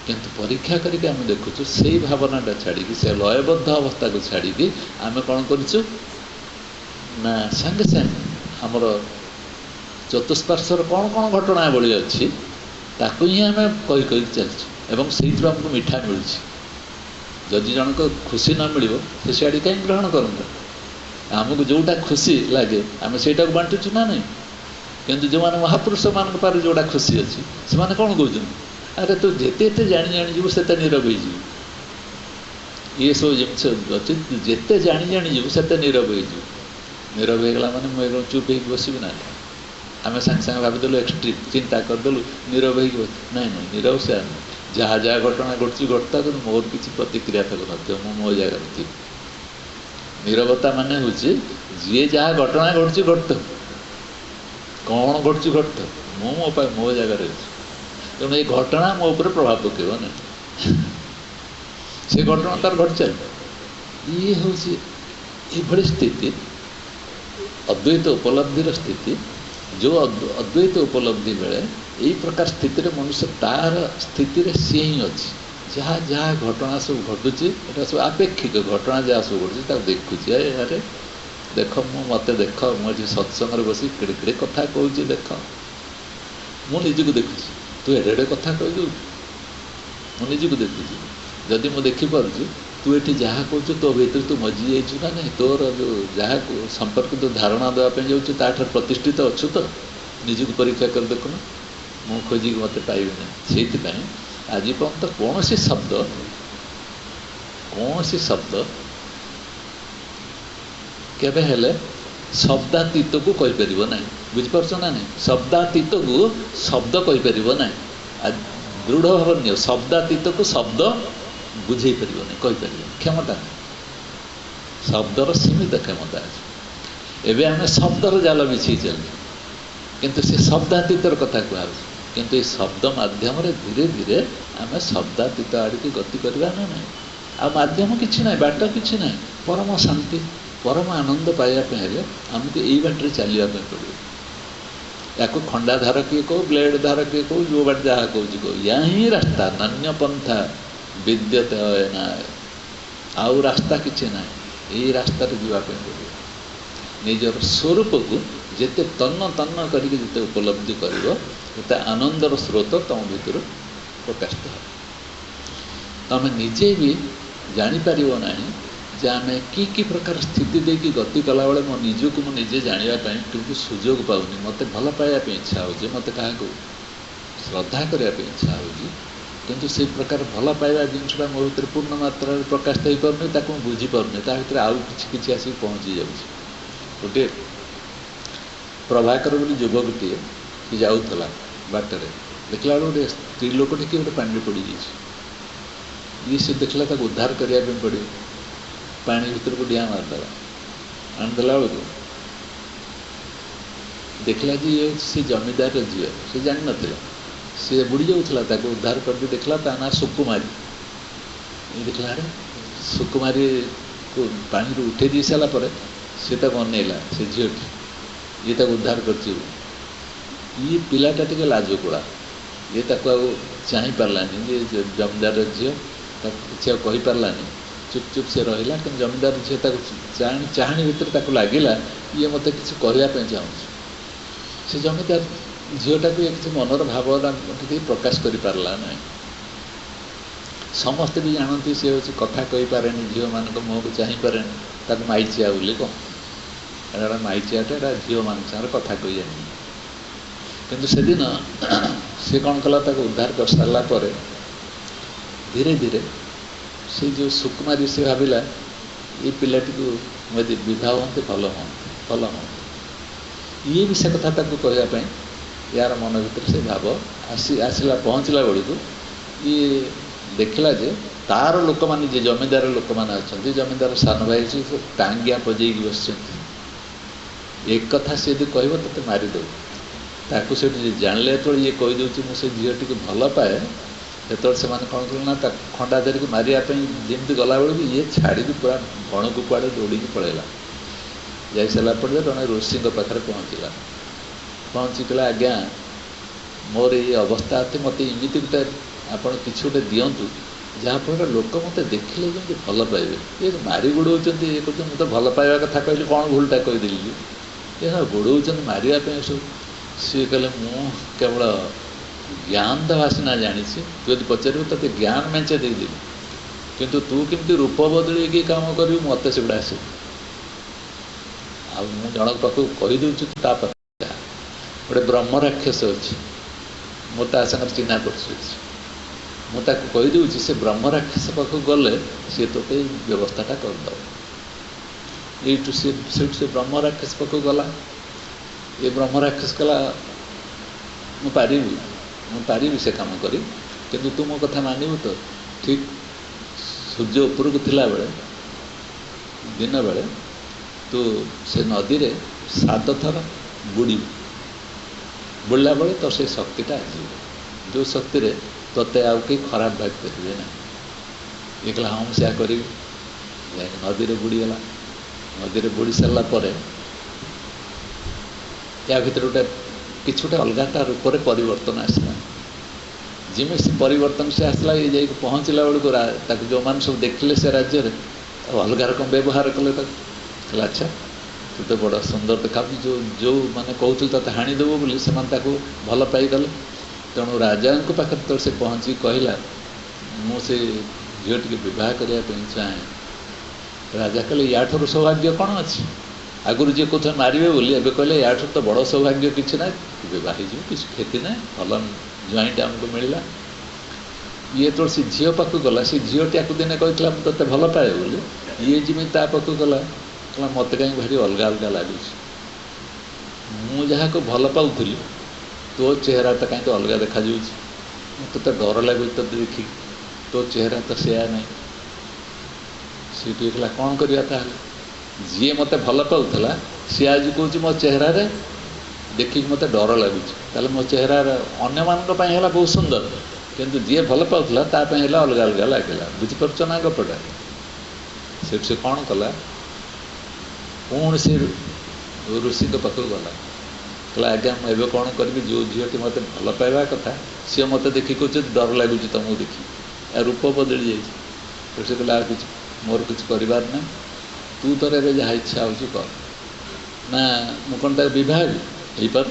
किंतु परीक्षा करके आम देखुचु से भावनाटा छाड़ी से लयबद्ध अवस्था को छाड़ी आम कौन करूँ ना संगे संगे आमर चतुष्पार्श्वर कौन कौन घटना बड़ी अच्छी ताकू ही आम कही कही चलचु एवं से आमको मिठा मिलूँ जदि जनक खुशी न मिल से आड़ कहीं ग्रहण करता आमको जोटा खुशी लगे आम से बांटुचु ना नहीं किंतु जो मैंने महापुरुष मान पारे जोड़ा खुशी अच्छी से मैंने कौन कहते अरे तू जिते जाणी जाणी जीव से नीरव हो ये सब जिस अच्छी जिते जाणी जाणी जीव से नीरव हो नीरव होगा मैंने मुझे चुप हो बसबी ना आम सागे सागे भावीदेलु एक्सट्रीम चिंता करदेलु नीरव हो ना नीरव से आम जहाँ जहाँ घटना घटुची घटता कि मोर किसी प्रतिक्रिया तक न मो जगार थी नीरवता माने हूँ जी जहाँ घटना घटुची घटता कौन घटुची घटता मो जगार तेणु ये घटना मो ऊपर प्रभाव पकेब ना से घटना तार घट चल ये हूँ ये स्थिति अद्वैत उपलब्धिर स्थिति जो अद्वैत उपलब्धि बेले यही प्रकार स्थिति मनुष्य तार स्थिति सी ही अच्छी जहाँ जहाँ घटना सब घटुची सब आपेक्षिक घटना जहाँ सब घटुची देखुची अरे देख मत देख मुझे सत्संग बस किड़े किड़े कथा कहूँ देख मुझको देखुची तू एडे एडे कथा कह मुझको देखुची जदि मुझे देखिपुँ तू ये जहाँ कहूँ तो भीतर तू मजी जाइछु ना नहीं तोर जो जहाँ संपर्क तो धारणा देवाई जाऊँ ताठ प्रतिष्ठित अच्छु तो निजक परीक्षा कर देखुन मु खोजिक मत पाइबे ना से आज पर्यंत कौन शब्द केबे हेले शब्दातीत को कहीपर ना बुझिपार ना नहीं शब्दातीत को शब्द कहीपर ना दृढ़ भाव नि शब्दातीत को शब्द बुझे पार नहीं कहीपर क्षमता नहीं शब्दर सीमित क्षमता अच्छे एवं आम शब्दर जाल बिछी चल किंतु से शब्दातीतर कथा कह किंतु ये शब्द माध्यम धीरे धीरे आम शब्दातीत आड़ की गति करवा ना नहीं आ माध्यम किसी ना बाट किसी ना परम शांति परम आनंद पाइबापे हेले आमको यही बाटर चलने पड़े या खंडाधार किए कहो ब्लेड धार किए कहो जो बाट जहाँ कह कहो या ही रास्ता नान्य पंथा विद्यते ना आउ रास्ता किसी ना यही रास्ता जावाई पड़े निजर स्वरूप को जिते तन्न तन्न करके जिते उपलब्धि करते आनंदर स्रोत तुम भीतर प्रकाशित हो तुम निजे भी जापर ना जे आम कि प्रकार स्थिति देकी गति कला बेले मो निजक मुझे जानापी क्योंकि सुजोग पाऊनी मत भल पाइबा इच्छा हो मत क्या श्रद्धा करने इच्छा हो କିନ୍ତୁ ସେ ପ୍ରକାର ଭଲ ପାଇବା ଜିନିଷଟା ମୋ ଭିତରେ ପୂର୍ଣ୍ଣ ମାତ୍ରାରେ ପ୍ରକାଶିତ ହେଇପାରୁନି, ତାକୁ ମୁଁ ବୁଝିପାରୁନି, ତା ଭିତରେ ଆଉ କିଛି ଆସିକି ପହଞ୍ଚି ଯାଉଛି। ଗୋଟିଏ ପ୍ରଭାକର ବୋଲି ଯୁବକଟିଏ ସେ ଯାଉଥିଲା ବାଟରେ, ଦେଖିଲା ବେଳକୁ ଗୋଟେ ସ୍ତ୍ରୀ ଲୋକଟି କିଏ ଗୋଟେ ପାଣିରେ ପଡ଼ିଯାଇଛି। ସେ ଦେଖିଲା ତାକୁ ଉଦ୍ଧାର କରିବା ପାଇଁ ପଡ଼ିବ, ପାଣି ଭିତରକୁ ଡିଆଁ ମାରିଦେଲା। ଆଣିଦେଲା ବେଳକୁ ଦେଖିଲା ଯେ ଇଏ ହେଉଛି ସେ ଜମିଦାରର ଝିଅ। ସେ ଜାଣିନଥିଲା, ସେ ବୁଡ଼ି ଯାଉଥିଲା, ତାକୁ ଉଦ୍ଧାର କରିକି ଦେଖିଲା ତା ନାଁ ସୁକୁମାରୀ। ଇଏ ଦେଖିଲା ଆରେ ସୁକୁମାରୀକୁ ପାଣିରୁ ଉଠେଇ ଦେଇ ସାରିଲା ପରେ ସେ ତାକୁ ଅନେଇଲା, ସେ ଝିଅଟି, ଇଏ ତାକୁ ଉଦ୍ଧାର କରିଛି। ଇଏ ପିଲାଟା ଟିକେ ଲାଜକୁଳା, ଇଏ ତାକୁ ଆଉ ଚାହିଁପାରିଲାନି ଯେ ଜମିଦାରର ଝିଅ, ତାକୁ କିଛି ଆଉ କହିପାରିଲାନି, ଚୁପ୍ ସେ ରହିଲା। କିନ୍ତୁ ଜମିଦାର ଝିଅ ତାକୁ ଚାହାଣୀ ଭିତରେ ତାକୁ ଲାଗିଲା ଇଏ ମୋତେ କିଛି କହିବା ପାଇଁ ଚାହୁଁଛି। ସେ ଜମିଦାର ଝିଅଟାକୁ ଏ କିଛି ମନର ଭାବନା ଟିକେ ପ୍ରକାଶ କରିପାରିଲା ନାହିଁ। ସମସ୍ତେ ବି ଜାଣନ୍ତି ସେ ହେଉଛି କଥା କହିପାରେନି, ଝିଅମାନଙ୍କ ମୁହଁକୁ ଚାହିଁପାରେନି, ତାକୁ ମାଇଚିଆ ବୋଲି କହ। ଏଟା ମାଇଚିଆଟା, ଏଟା ଝିଅମାନଙ୍କ ସାଙ୍ଗରେ କଥା କହିଯାଏନି। କିନ୍ତୁ ସେଦିନ ସେ କ'ଣ କଲା, ତାକୁ ଉଦ୍ଧାର କରିସାରିଲା ପରେ ଧୀରେ ଧୀରେ ସେ ଯେଉଁ ସୁକୁମାରୀ, ସେ ଭାବିଲା ଏ ପିଲାଟିକୁ ଯଦି ବିବାହ ହୁଅନ୍ତେ ଭଲ ହୁଅନ୍ତା। ଇଏ ବି ସେ କଥା ତାକୁ କହିବା ପାଇଁ ୟାର ମନ ଭିତରେ ସେ ଭାବ ଆସିଲା। ପହଞ୍ଚିଲା ବେଳକୁ ଇଏ ଦେଖିଲା ଯେ ତାର ଲୋକମାନେ, ଯେ ଜମିଦାର ଲୋକମାନେ ଅଛନ୍ତି, ଜମିଦାର ସାନ ଭାଇ ସେ ଟାଙ୍ଗିଆ ବଜେଇକି ବସିଛନ୍ତି। ଏ କଥା ସେ ଯଦି କହିବ ତୋତେ ମାରିଦେବ। ତାକୁ ସେଠି ଜାଣିଲେ ଯେତେବେଳେ ଇଏ କହିଦେଉଛି ମୁଁ ସେ ଝିଅଟିକୁ ଭଲ ପାଏ, ସେତେବେଳେ ସେମାନେ କ'ଣ କଲେ ନା ତାକୁ ଖଣ୍ଡା ଧରିକି ମାରିବା ପାଇଁ ଯେମିତି ଗଲାବେଳକୁ ଇଏ ଛାଡ଼ିକି ପୁରା ବଣକୁ କୁଆଡ଼େ ଦୌଡ଼ିକି ପଳେଇଲା। ଯାଇସାରିଲା ପରେ ଜଣେ ଋଷିଙ୍କ ପାଖରେ ପହଞ୍ଚିଥିଲା, ଆଜ୍ଞା ମୋର ଏଇ ଅବସ୍ଥା ଅଛି, ମୋତେ ଏମିତି ଗୋଟେ ଆପଣ କିଛି ଗୋଟେ ଦିଅନ୍ତୁ ଯାହାଫଳରେ ଲୋକ ମୋତେ ଦେଖିଲେ ଯେମିତି ଭଲ ପାଇବେ। ଏ ମାରି ଗୋଡ଼ଉଛନ୍ତି, ଇଏ କରୁଛନ୍ତି, ମୁଁ ତ ଭଲ ପାଇବା କଥା କହିଲି, କ'ଣ ଭୁଲଟା କହିଦେଲି, ଏ ଗୋଡ଼ଉଛନ୍ତି ମାରିବା ପାଇଁ ସବୁ। ସିଏ କହିଲେ ମୁଁ କେବଳ ଜ୍ଞାନ ଦେବା ସିନା ଜାଣିଛି, ତୁ ଯଦି ପଚାରିବୁ ତୋତେ ଜ୍ଞାନ ମେଞ୍ଚେ ଦେଇଦେବି, କିନ୍ତୁ ତୁ କେମିତି ରୂପ ବଦଳେଇକି କାମ କରିବୁ ମୋତେ ସେଗୁଡ଼ା ଆସିବ। ଆଉ ମୁଁ ଜଣଙ୍କ ପାଖକୁ କହିଦେଉଛି, ତା ପାଖରେ ଗୋଟେ ବ୍ରହ୍ମ ରାକ୍ଷସ ଅଛି, ମୋ ତା ସାଙ୍ଗରେ ଚିହ୍ନା ପରିଚୟ ଅଛି, ମୁଁ ତାକୁ କହିଦେଉଛି ସେ ବ୍ରହ୍ମ ରାକ୍ଷସ ପାଖକୁ ଗଲେ ସିଏ ତୋତେ ଏଇ ବ୍ୟବସ୍ଥାଟା କରିଦେବ। ସେଇଠୁ ସେ ବ୍ରହ୍ମ ରାକ୍ଷସ ପାଖକୁ ଗଲା। ଏ ବ୍ରହ୍ମ ରାକ୍ଷସ କଲା ମୁଁ ପାରିବି ସେ କାମ କରି, କିନ୍ତୁ ତୁ ମୋ କଥା ମାନିବୁ ତ? ଠିକ୍ ସୂର୍ଯ୍ୟ ଉପରକୁ ଥିଲାବେଳେ ଦିନବେଳେ ତୁ ସେ ନଦୀରେ 7 ଥର ବୁଡ଼ିବୁ, ବୁଡ଼ିଲା ବେଳେ ତ ସେ ଶକ୍ତିଟା ଆସିବ, ଯେଉଁ ଶକ୍ତିରେ ତୋତେ ଆଉ କେହି ଖରାପ ଭାବିପାରିବେ ନାହିଁ। ଇଏ କହିଲା ହଁ ମୁଁ ସେୟା କରିବି। ଯାଇକି ନଦୀରେ ବୁଡ଼ିଗଲା। ନଦୀରେ ବୁଡ଼ି ସାରିଲା ପରେ ୟା ଭିତରେ କିଛି ଗୋଟେ ଅଲଗା ତା ରୂପରେ ପରିବର୍ତ୍ତନ ଆସିଲା। ଯେମିତି ସେ ପରିବର୍ତ୍ତନ ସେ ଆସିଲା, ଇଏ ଯାଇକି ପହଞ୍ଚିଲା ବେଳକୁ ତାକୁ ଯେଉଁମାନେ ସବୁ ଦେଖିଲେ ସେ ରାଜ୍ୟରେ, ଅଲଗା ରକମ ବ୍ୟବହାର କଲେ ତାକୁ। କହିଲେ ଆଚ୍ଛା ତୁ ତ ବଡ଼ ସୁନ୍ଦର ଦେଖାଯାଉଛି, ଯେଉଁମାନେ କହୁଥିଲେ ତୋତେ ହାଣିଦେବୁ ବୋଲି ସେମାନେ ତାକୁ ଭଲ ପାଇଗଲେ। ତେଣୁ ରାଜାଙ୍କ ପାଖରେ ତ ସେ ପହଞ୍ଚିକି କହିଲା ମୁଁ ସେ ଝିଅଟିকে ବିବାହ କରିବା ପାଇଁ ଚାହେଁ। ରାଜା କହିଲେ ୟାଠାରୁ ସୌଭାଗ୍ୟ କ'ଣ ଅଛି? ଆଗରୁ ଯିଏ କହୁଥିଲେ ମାରିବେ ବୋଲି, ଏବେ କହିଲେ ୟାଠାରୁ ତ ବଡ଼ ସୌଭାଗ୍ୟ କିଛି ନାହିଁ, ବିବାହ ହେଇଯିବ, କିଛି କ୍ଷତି ନାହିଁ, ଭଲ ଜ୍ୱାଇଁଟା ଆମକୁ ମିଳିଲା। ଇଏ ଯେତେବେଳେ ସେ ଝିଅ ପାଖକୁ ଗଲା, ସେ ଝିଅଟି ଆକୁ ଦିନେ କହିଥିଲା ମୁଁ ତୋତେ ଭଲ ପାଏ ବୋଲି, ଇଏ ଯେମିତି ତା ପାଖକୁ ଗଲା କହିଲା ମୋତେ କାହିଁକି ଭାରି ଅଲଗା ଅଲଗା ଲାଗୁଛି, ମୁଁ ଯାହାକୁ ଭଲ ପାଉଥିଲି ତୋ ଚେହେରାଟା କାହିଁକି ଅଲଗା ଦେଖାଯାଉଛି, ମୋତେ ତ ଡର ଲାଗୁଛି ତୋତେ ଦେଖିକି, ତୋ ଚେହେରା ତ ସେୟା ନାହିଁ। ସେ ଟିକେ କହିଲା କ'ଣ କରିବା ତାହେଲେ? ଯିଏ ମୋତେ ଭଲ ପାଉଥିଲା ସିଏ ଆଜି କହୁଛି ମୋ ଚେହେରାରେ ଦେଖିକି ମୋତେ ଡର ଲାଗୁଛି, ତାହେଲେ ମୋ ଚେହେରାର ଅନ୍ୟମାନଙ୍କ ପାଇଁ ହେଲା ବହୁତ ସୁନ୍ଦର, କିନ୍ତୁ ଯିଏ ଭଲ ପାଉଥିଲା ତା ପାଇଁ ହେଲା ଅଲଗା ଅଲଗା ଲାଗିଲା। ବୁଝିପାରୁଛ ନା ଗପଟା? ସେଠୁ ସେ କ'ଣ କଲା, ପୁଣି ସେ ଋଷିଙ୍କ ପାଖକୁ ଗଲା। କହିଲା ଆଜ୍ଞା ମୁଁ ଏବେ କ'ଣ କରିବି, ଯେଉଁ ଝିଅଟି ମୋତେ ଭଲ ପାଇବା କଥା ସିଏ ମୋତେ ଦେଖି କହୁଛି ଡର ଲାଗୁଛି ତୁମକୁ ଦେଖି, ରୂପ ବଦଳି ଯାଇଛି। ସେ କହିଲା ଆଉ କିଛି ମୋର କିଛି କରିବାର ନାହିଁ, ତୁ ତୋର ଏବେ ଯାହା ଇଚ୍ଛା ହେଉଛି କର। ନା ମୁଁ କ'ଣ ତାର ବିବାହ ହେବି? ହେଇପାରୁ,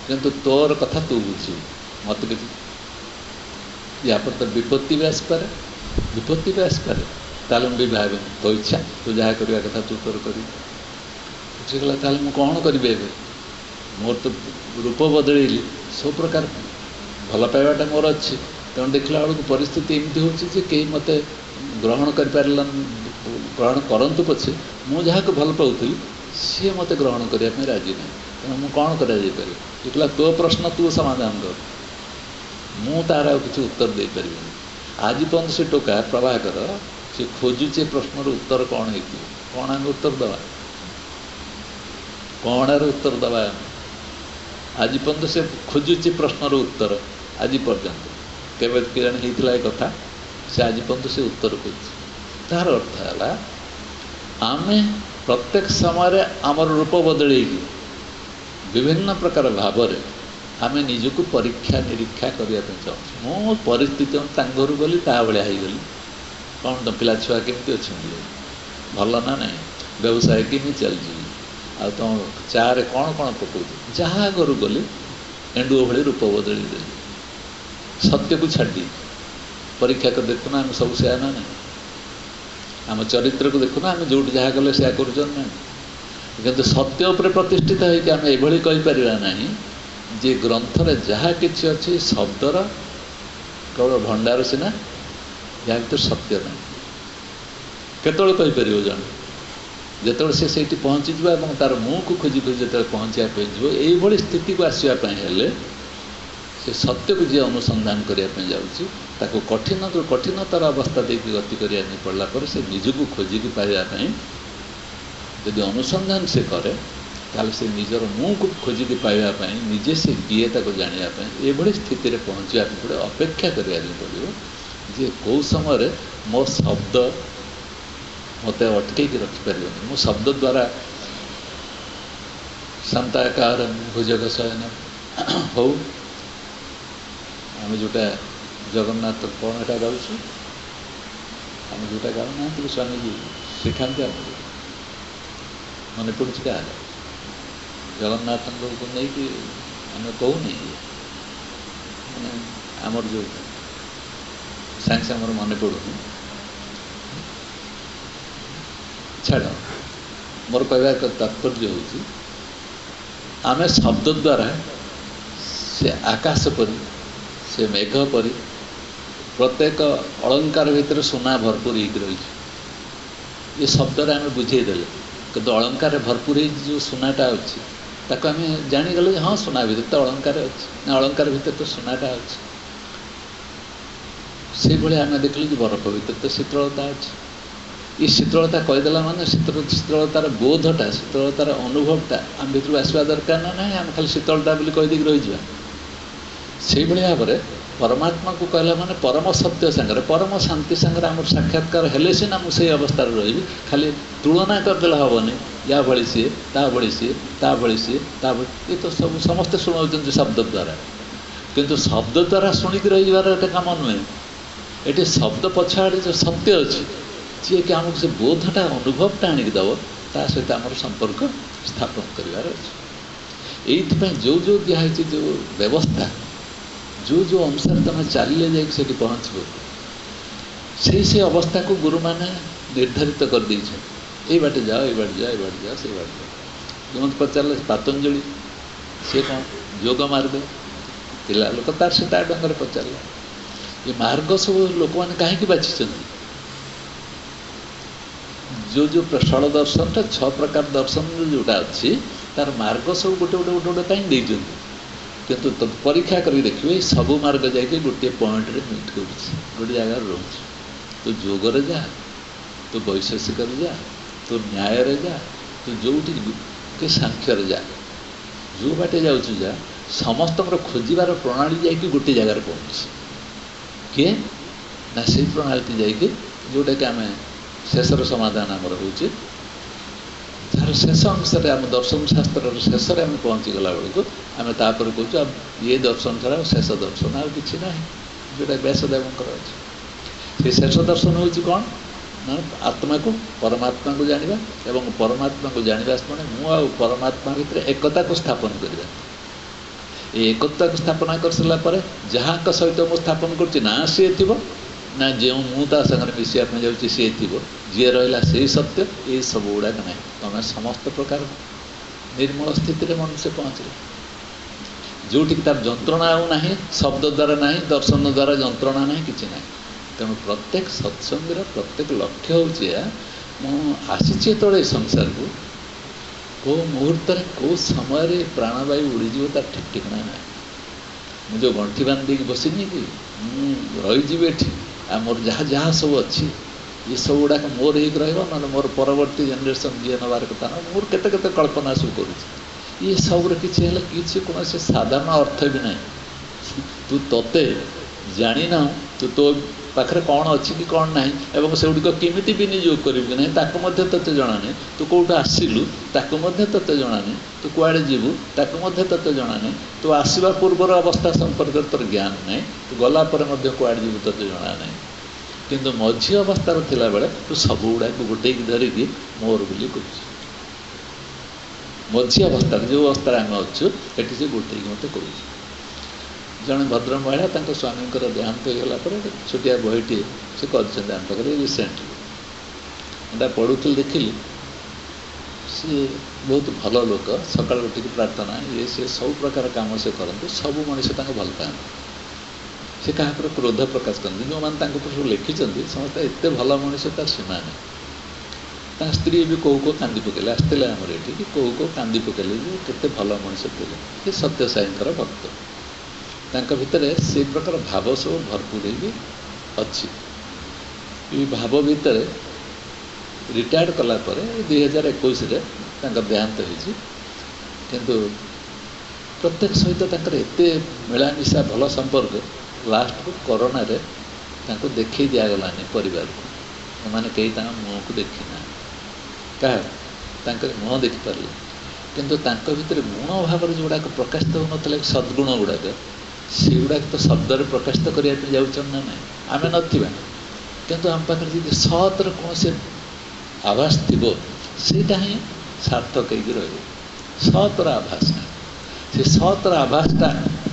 କିନ୍ତୁ ତୋର କଥା ତୁ ବୁଝିବୁ, ମୋତେ କିଛି ୟାପରେ ତ ବିପତ୍ତି ବି ଆସିପାରେ, ତାହେଲେ ମୁଁ ବିବାହ ହେବିନି, ତୋ ଇଚ୍ଛା, ତୁ ଯାହା କରିବା କଥା ତୁ ତୋର କରିବୁ। ସେ କହିଲା ତାହେଲେ ମୁଁ କ'ଣ କରିବି ଏବେ? ମୋର ତ ରୂପ ବଦଳେଇଲି, ସବୁ ପ୍ରକାର ଭଲ ପାଇବାଟା ମୋର ଅଛି, तेणु देखला बेलू परिस्थिति एमती हो कई मत ग्रहण कर ग्रहण करंतु पछे मु जहाँ को भल पाऊली सी मत ग्रहण करने राजी ना तेणु मुझे कौन कर तो प्रश्न तू समाधान कर मु तार किसी उत्तर दे पारि आज पर्यंत से टोका प्रभाकर से खोजुचे प्रश्नर उत्तर कौन हो कौन आम उत्तर दवा कौणार उत्तर दवा आज पर्यंत से खोजुचे प्रश्नर उत्तर आज पर्यंत केवे किरण होता कथा से आज पर्यंत से उत्तर खोज तार अर्थ है आम प्रत्येक समय आमर रूप बदल विभिन्न प्रकार भाव आम निजक परीक्षा निरीक्षा करने चाहूँ मो परिस्थिति घर गली ता भाया गली कौन तो पिला छुआ केमती अच्छा भल ना ना व्यवसाय केमी चलती आ तुम चारे कौन कौन पकाऊ जहाँ घर गली एंडुओ भाई रूप बदल सत्य को छाड़ी परीक्षा कर देखुना आम सब से ना ना आम चरित्र को देखुना आम जो जहाँ गले से कर सत्य उपर प्रतिष्ठित होमें ये कहीपर ना जे ग्रंथर जहाँ कि अच्छी शब्दर केवल भंडार सीना या भर सत्य ना केतले कहीपर जन जो से पहुँची तार मुँह को खोजी खोजी जो पहुँचापी यही स्थिति को आसवाई से सत्य को जी अनुसंधान करने जाऊँ कठिन कठिनतर अवस्था देखिए गति करने पड़ला पर से निजक खोजिकी पाइबापी यदि अनुसंधान से करे ताल से निजर मुँह को खोजिकी पाइबापी निजे से किए जानापी ये स्थिति में पहुँचा पड़े अपेक्षा करा पड़ो जे कौ समय मो शब्द मत अटकई रखिपर मो शब्द द्वारा शांताकार भुजग शयन हो आम जोटा जगन्नाथ कौन एटा गाँव आम जोटा गाँव ना स्वामीजी शिखाते मन पड़ू क्या जगन्नाथ को नहीं आम कहूनी मैंने आमर जो सांगे सांगे मन पड़ूनी छाड़ मोर कह तात्पर्य हूँ आम शब्द द्वारा से आकाश पर से मेघ परी प्रत्येक अलंकार भितर सुना भरपूर हो रही ये शब्द आम बुझेदेले कि अलंकार भरपूर जो सुनाटा अच्छी ताको आम जानीगले हाँ सुना भितर तो अलंकार अच्छी ना अलंकार भितर तो सुनाटा अच्छी से भाई आम देखल बरफ भितर तो शीतलता अच्छी ये शीतलता कहीदेला माने शीतलतार बोधटा शीतलतार अनुभवटा आम भर आसवा दरकार ना ना आम खाली शीतलता बोली कहीदे रही से भाव में परमात्मा को कहला माने परम सत्य सांगे परम शांति सांगे आम साक्षात्कार हेले सीना मुझे अवस्था रही खाली तुलना करदे हेनी या भली सी ता भली सी ता भली सी ता ये तो सब समस्ते शुणाऊँ शब्द द्वारा किंतु शब्द द्वारा शुणिक रहीबार एटा काम नुहे ये शब्द पछाड़ी जो सत्य अच्छी जी कि आमको से बोधटा अनुभवटा आणिक दब ता सहित आम संपर्क स्थापन करार अच्छे ये जो जो दिखाई जो व्यवस्था जो जो अनुसार तुम चलिए जाकि पहुँचब से अवस्था को गुरु मैंने निर्धारित कर दे ये बाटे जाओ ये बाटे जाओ ये बाटे जाओ से बाटे जाओ जो पचारे पतंजलि सी कौन योग मार्ग पिला लोक तार से ढंग से पचारा ये मार्ग सब लोक मैंने कहीं बाछी जो जो षड़ दर्शन टा 6 प्रकार दर्शन जोटा अच्छी तार मार्ग सब गोटे गोटे गोटे गोटे कहीं देते किंतु तो परीक्षा कर देखिए सबू मार्ग जाके गोटे पॉइंट रे मीट कर गोटे जगार रोच तो जोगर जा तो वैशेषिक जा तो न्याय रे जा तो जो के सांख्य जा जो बाटे जाऊँ जा समस्त खोजार प्रणाली जाकि गोटे जगार पहुँच किए ना से प्रणाली जाकि जोटा कि आम शेषर समाधान आमर हो तार शेष अनुसार आम दर्शन शास्त्र शेष आम पहुँचीगला बेलू आम तापर कहूँ अब ये दर्शन छड़ा शेष दर्शन आउ कि ना जोटा व्यासदेवंकर अच्छे से शेष दर्शन हूँ कौन ना आत्मा को परमात्मा को जाना एवं परमात्मा को जाना मैंने मु परमात्मा भितर एकता को स्थापन करवा ये एकता को स्थापना कर सारापर जहाँ सहित मुझे स्थापन कर सी थी ना जो मुझा सागर मिसापी जाऊँगी सी थी जी रहा से सत्य ये सब गुड़ाक ना तुम समस्त प्रकार निर्मल स्थित मनुष्य पहुँचले जोटिक तार जंत्रणा आना शब्द द्वारा ना दर्शन द्वारा जंत्रणा ना कि ना तेणु प्रत्येक सत्संगर प्रत्येक लक्ष्य हूँ आसी तले संसार को कौ मुहूर्त कौ समय प्राणवायु उड़ीज तार ठीक ठिकाना ना मुझे गंठी बांधी बसनी कि रही ये मोर जहाँ जहाँ सब अच्छी ये सब गुड़ाक मोर हो रहा मोर परवर्ती जेनेरेशन जी नबार कथा ना मोर केते कल्पना सब कर ये सब किसी कौन से साधारण अर्थ भी ना तू तोते जानी ना तू तो पाखे कौन अच्छी कि कौन ना एवं से गुड़िक केमी विनियोग करी ना तोते जना नहीं तू कौट आसिलु तोते जना नहीं तू कुआड़े जीवु तोते जना नहीं तू आसवा पूर्वर अवस्था संपर्क तोर ज्ञान नहीं तू गलापर कुआड़े जीवु तोते जना नहीं किंतु मझी अवस्थार थिला बेले तू सब गुड़ा गोटे धरिकी मोर बोली कर मझी अवस्था जो अवस्था आम अच्छु एटी से गोटे मत कर जड़े भद्र महिला स्वामी देहांत होगा छोटिया बहीटे से कर रिसेंटली एटा पढ़ुल देखिली सी बहुत भल लोक सकाल उठिक प्रार्थना ये सी सब प्रकार काम से करते सब मनीष भल पाते से क्या क्रोध प्रकाश करते जो मैंने लिखिं समस्त एत भल मनीष तार सीमा नहीं स्त्री भी कौ कौ कांदी पकड़े आसते आमर ये कौ कौ कांदी पकड़े केते भल मनीष थे सत्य साईंकर भक्त तांका भितर से प्रकार भाव सब भरपूर भी अच्छी ये भाव भितर रिटायर्ड कलापर 2021 देहांत हो किंतु प्रत्येक सहित एत मिलामिशा भल संपर्क लास्ट को कोरोना रे देखी दिगलानी परिवार को मैंने कई मुँह को देखी ना क्या मुँह देखिपारे किंतु भितर गुण भाव जोड़ाक प्रकाशित हो ना सद्गुण गुड़ाक से गुड़ाक तो शब्द प्रकाशित करने जाऊन ना ना आम ना किंतु आम पाखे जी सतर कौन से आभास थी सेटा ही सार्थक सतर आभासटा से सतर आभासटा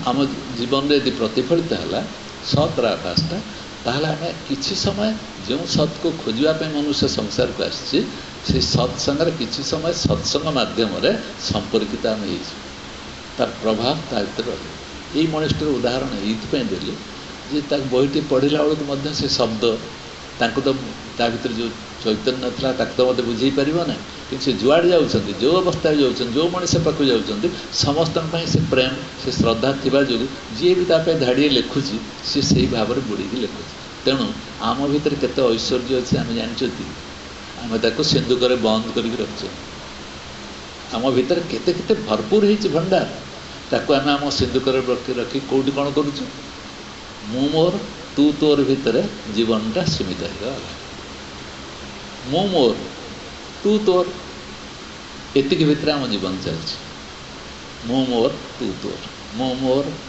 आम जीवन में यदि प्रतिफलित है सतर आभासटा ताहले आम किसी समय जो सत् को खोजापी मनुष्य संसार को आसी से सत्संग किसी समय सत्संग मध्यम संपर्कित आम तार प्रभाव ता यही मनुष्यर उदाहरण ये देली जे बहीटी पढ़ला बेलू से शब्द तो भर जो चैतन्य था तो मत बुझे पार ना कि से जुआड़े जाऊँच जो अवस्था जाऊँ जो मनीष पाक जाऊँ समस्त से प्रेम से श्रद्धा थी जो जी भी ताप धाड़िए लिखुची सी से भाव में बुड़ी लिखुची तेणु आम भर केते ऐश्वर्य अच्छे आम जानते आम ताको सिंधुक बंद कर रखी आम भर केते केते भरपूर हो भंडार ताको आम आम सिंधुक रखी कौटी कौन करुचु मु मोर तू तोर भितर जीवनटा सीमित हो मु मोर तू तोर एतिक भितर आम जीवन चलती मु मोर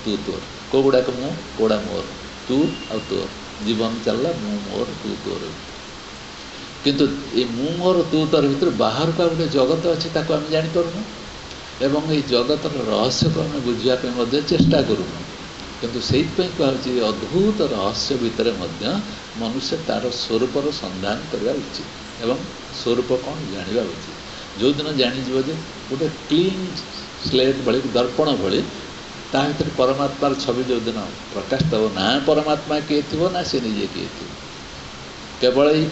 तू तोर कौ गुड़ाक मु कौड़ा मोर तू आ तोर जीवन चलला मु मोर तू तोर किंतु ये मु मोर तू तोर भितर बाहर को गोटे जगत अच्छी ताको आम जानीपारूँ एवं ये जगतर रहस्य को आम बुझापी चेष्टा करूँ किंतु से कहुच्छी अद्भुत रहस्य भितर मनुष्य तार स्वरूपर संधान करवा उचित एवं स्वरूप कौन जाना उचित जो दिन जानीज गोटे क्लीन स्लेट भली दर्पण भली ता भर परमात्मार छवि जो दिन प्रकाशित हो ना परमात्मा किए थी ना से निजे किए थी केवल ये